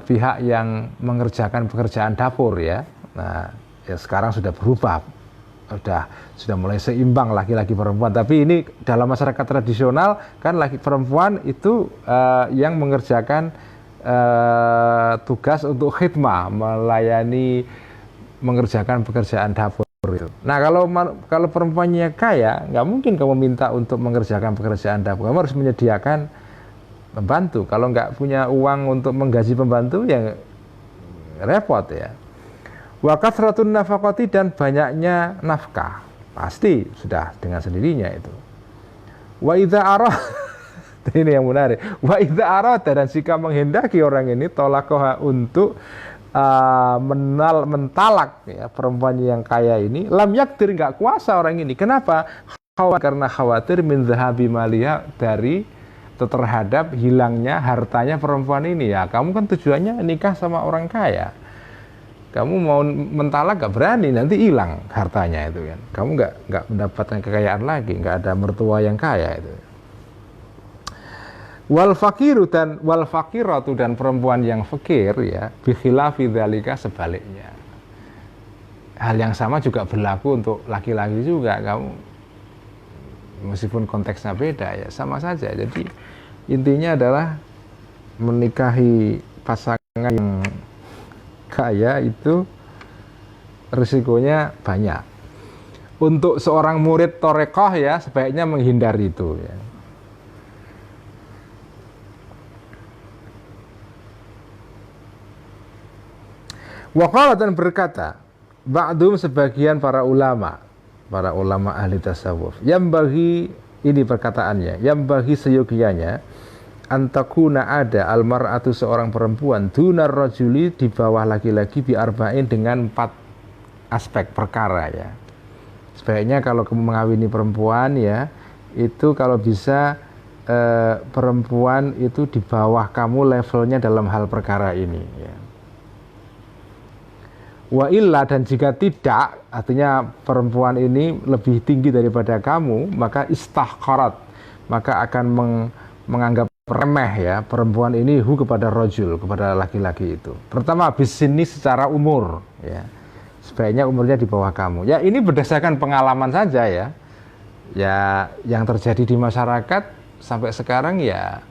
pihak yang mengerjakan pekerjaan dapur ya. Nah, ya sekarang sudah berubah. Sudah mulai seimbang laki-laki perempuan, tapi ini dalam masyarakat tradisional kan laki perempuan itu yang mengerjakan tugas untuk khidmah, melayani, mengerjakan pekerjaan dapur itu. Nah kalau perempuannya kaya, nggak mungkin kamu minta untuk mengerjakan pekerjaan dapur, kamu harus menyediakan pembantu. Kalau nggak punya uang untuk menggaji pembantu ya repot ya. Wa kathratun nafaqati, dan banyaknya nafkah, pasti sudah dengan sendirinya itu. Wa idza arah ini yang menarik. Wa idza arada, dan jika menghendaki orang ini tolaqaha untuk mentalak ya, perempuan yang kaya ini, lam yakdir, nggak kuasa orang ini. Kenapa? Karena khawatir min dhahabi maliha, dari terhadap hilangnya hartanya perempuan ini ya. Kamu kan tujuannya nikah sama orang kaya, kamu mau mentalak gak berani, nanti hilang hartanya itu kan. Kamu nggak mendapatkan kekayaan lagi, nggak ada mertua yang kaya itu. Wal fakiru, dan wal fakiratu, dan perempuan yang fakir ya, bi khilafi dzalika, sebaliknya. Hal yang sama juga berlaku untuk laki-laki juga. Kamu meskipun konteksnya beda ya, sama saja. Jadi intinya adalah menikahi pasangan yang kaya itu risikonya banyak. Untuk seorang murid torekoh ya, sebaiknya menghindari itu ya. Waqala, dan berkata ba'dum, sebagian para ulama ahli tasawuf, yang bagi, ini perkataannya, yang bagi seyogianya antakuna, ada almar'atu, seorang perempuan, dunar rajuli, di bawah laki-laki, bi arba'in, dengan 4 aspek perkara ya. Sebaiknya kalau kamu mengawini perempuan ya, itu kalau bisa perempuan itu di bawah kamu levelnya dalam hal perkara ini ya. Wa illa, dan jika tidak, artinya perempuan ini lebih tinggi daripada kamu, maka istahqarat, maka akan menganggap remeh ya perempuan ini kepada rajul, kepada laki-laki itu. Pertama, bisini, secara umur ya, sebaiknya umurnya di bawah kamu ya. Ini berdasarkan pengalaman saja ya, yang terjadi di masyarakat sampai sekarang ya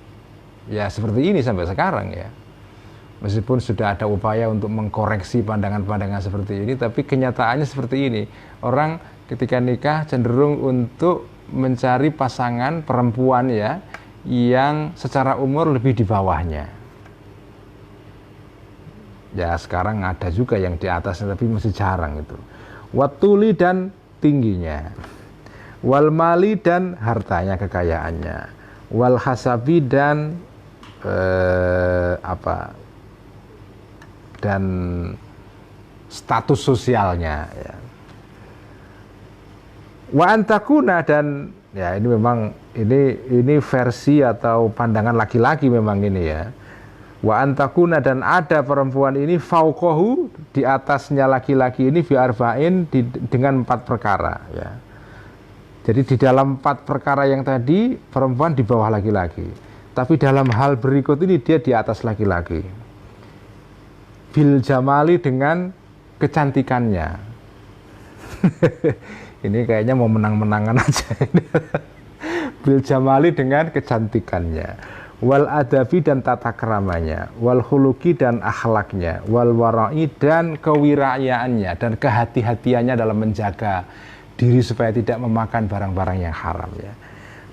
seperti ini sampai sekarang ya. Meskipun sudah ada upaya untuk mengkoreksi pandangan-pandangan seperti ini, tapi kenyataannya seperti ini. Orang ketika nikah cenderung untuk mencari pasangan perempuan ya, yang secara umur lebih di bawahnya. Ya sekarang ada juga yang di atasnya, tapi masih jarang itu. Watuli, dan tingginya. Wal mali, dan hartanya, kekayaannya. Wal hasabi, dan dan status sosialnya ya. Wa antakuna, dan ya ini memang ini versi atau pandangan laki-laki memang ini ya. Wa antakuna, dan ada perempuan ini fauqahu, di atasnya laki-laki ini, bi arba'in, dengan 4 perkara ya. Jadi di dalam 4 perkara yang tadi perempuan di bawah laki-laki, tapi dalam hal berikut ini dia di atas laki-laki. Bil jamali, dengan kecantikannya. Ini kayaknya mau menang-menangan aja. Bil jamali, dengan kecantikannya. Wal adabi, dan tata keramanya. Wal khuluqi, dan akhlaknya. Wal wara'i, dan kewirausahaannya, dan kehati-hatiannya dalam menjaga diri supaya tidak memakan barang-barang yang haram ya.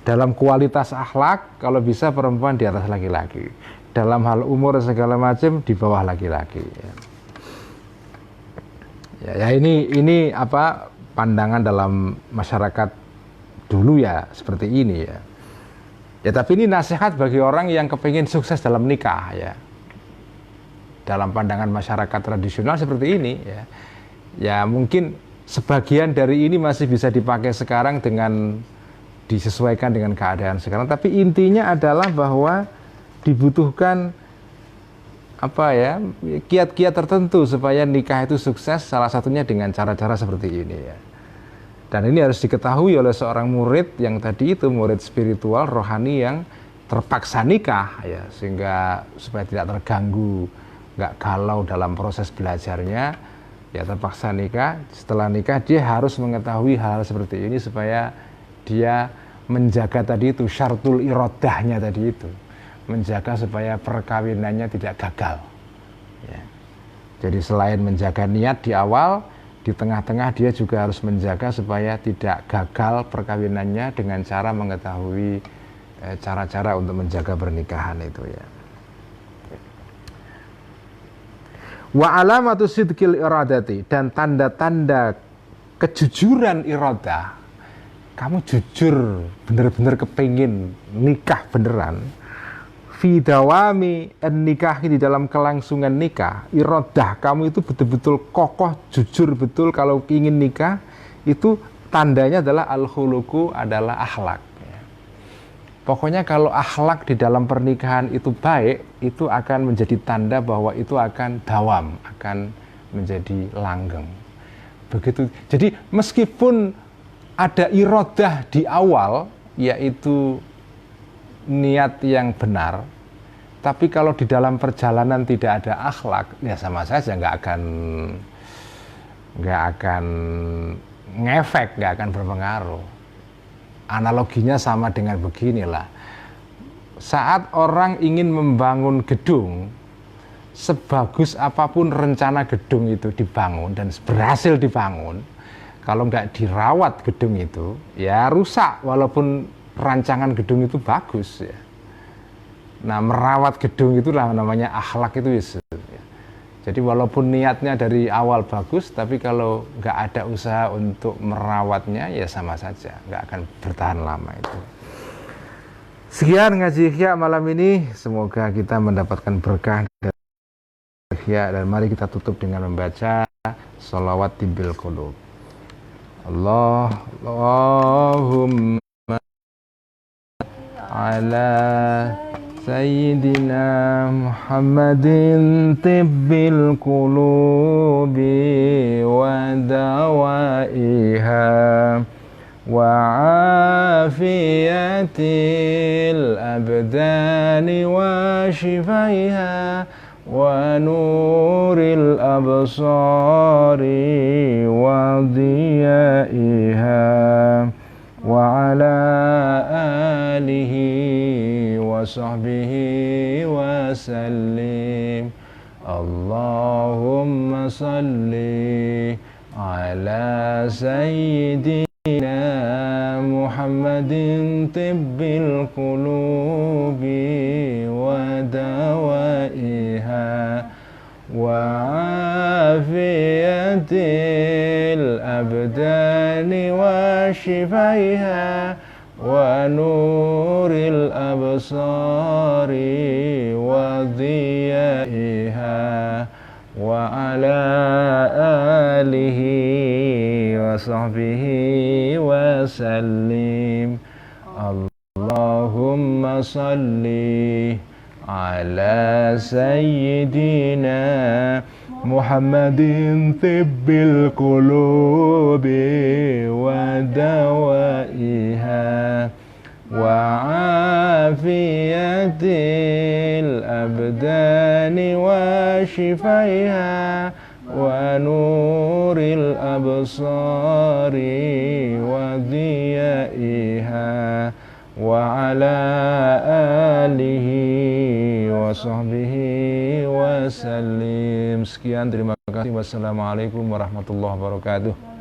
Dalam kualitas akhlak, kalau bisa perempuan di atas laki-laki. Dalam hal umur segala macam di bawah laki-laki. Ya, ini apa pandangan dalam masyarakat dulu ya seperti ini ya. Ya tapi ini nasihat bagi orang yang kepingin sukses dalam nikah ya. Dalam pandangan masyarakat tradisional seperti ini ya. Ya mungkin sebagian dari ini masih bisa dipakai sekarang dengan disesuaikan dengan keadaan sekarang. Tapi intinya adalah bahwa dibutuhkan apa ya kiat-kiat tertentu supaya nikah itu sukses, salah satunya dengan cara-cara seperti ini ya. Dan ini harus diketahui oleh seorang murid yang tadi itu murid spiritual rohani yang terpaksa nikah ya, sehingga supaya tidak terganggu, nggak galau dalam proses belajarnya ya, terpaksa nikah. Setelah nikah dia harus mengetahui hal seperti ini supaya dia menjaga tadi itu syartul irodahnya tadi itu, menjaga supaya perkawinannya tidak gagal ya. Jadi selain menjaga niat di awal, di tengah-tengah dia juga harus menjaga supaya tidak gagal perkawinannya dengan cara mengetahui cara-cara untuk menjaga pernikahan itu ya. Wa alamatu sidqil iradati, dan tanda-tanda kejujuran iradah, kamu jujur bener-bener kepingin nikah beneran, fi dawami nikah, di dalam kelangsungan nikah, iradah kamu itu betul-betul kokoh, jujur betul kalau ingin nikah, itu tandanya adalah al-khuluqu, adalah akhlak ya. Pokoknya kalau akhlak di dalam pernikahan itu baik, itu akan menjadi tanda bahwa itu akan dawam, akan menjadi langgeng begitu. Jadi meskipun ada iradah di awal, yaitu niat yang benar, tapi kalau di dalam perjalanan tidak ada akhlak, ya sama saja nggak akan ngefek, nggak akan berpengaruh. Analoginya sama dengan beginilah, saat orang ingin membangun gedung, sebagus apapun rencana gedung itu dibangun dan berhasil dibangun, kalau nggak dirawat gedung itu, ya rusak walaupun rancangan gedung itu bagus ya. Nah, merawat gedung itulah namanya akhlak itu ya. Jadi walaupun niatnya dari awal bagus, tapi kalau nggak ada usaha untuk merawatnya, ya sama saja, nggak akan bertahan lama itu. Sekian ngaji Ihya malam ini, semoga kita mendapatkan berkah dari Ihya, dan mari kita tutup dengan membaca sholawat tibbil qulub. Allahumma ala sayyidina Muhammadin tibbil qulubi wa dawaiha wa afiyatil abdani wa shifaiha wa nuril absari wa diyaiha wa ala alihi wa sahbihi wa sallim. Allahumma salli ala sayyidina Muhammadin tibbil qulubi wa dawaiha wa afiyatil abdani wa shifaiha wa nuril absari wa diyaiha wa ala alihi wa sahbihi wa sallim. Allahumma salli ala sayyidina Muhammadin tibbil qulubi wa dawaiha wa afiyatil abdani wa shifaiha wa nuril absari wa diyaiha wa ala alihi wa sahbihi wa sallim. Sekian, terima kasih. Wassalamualaikum warahmatullahi wabarakatuh.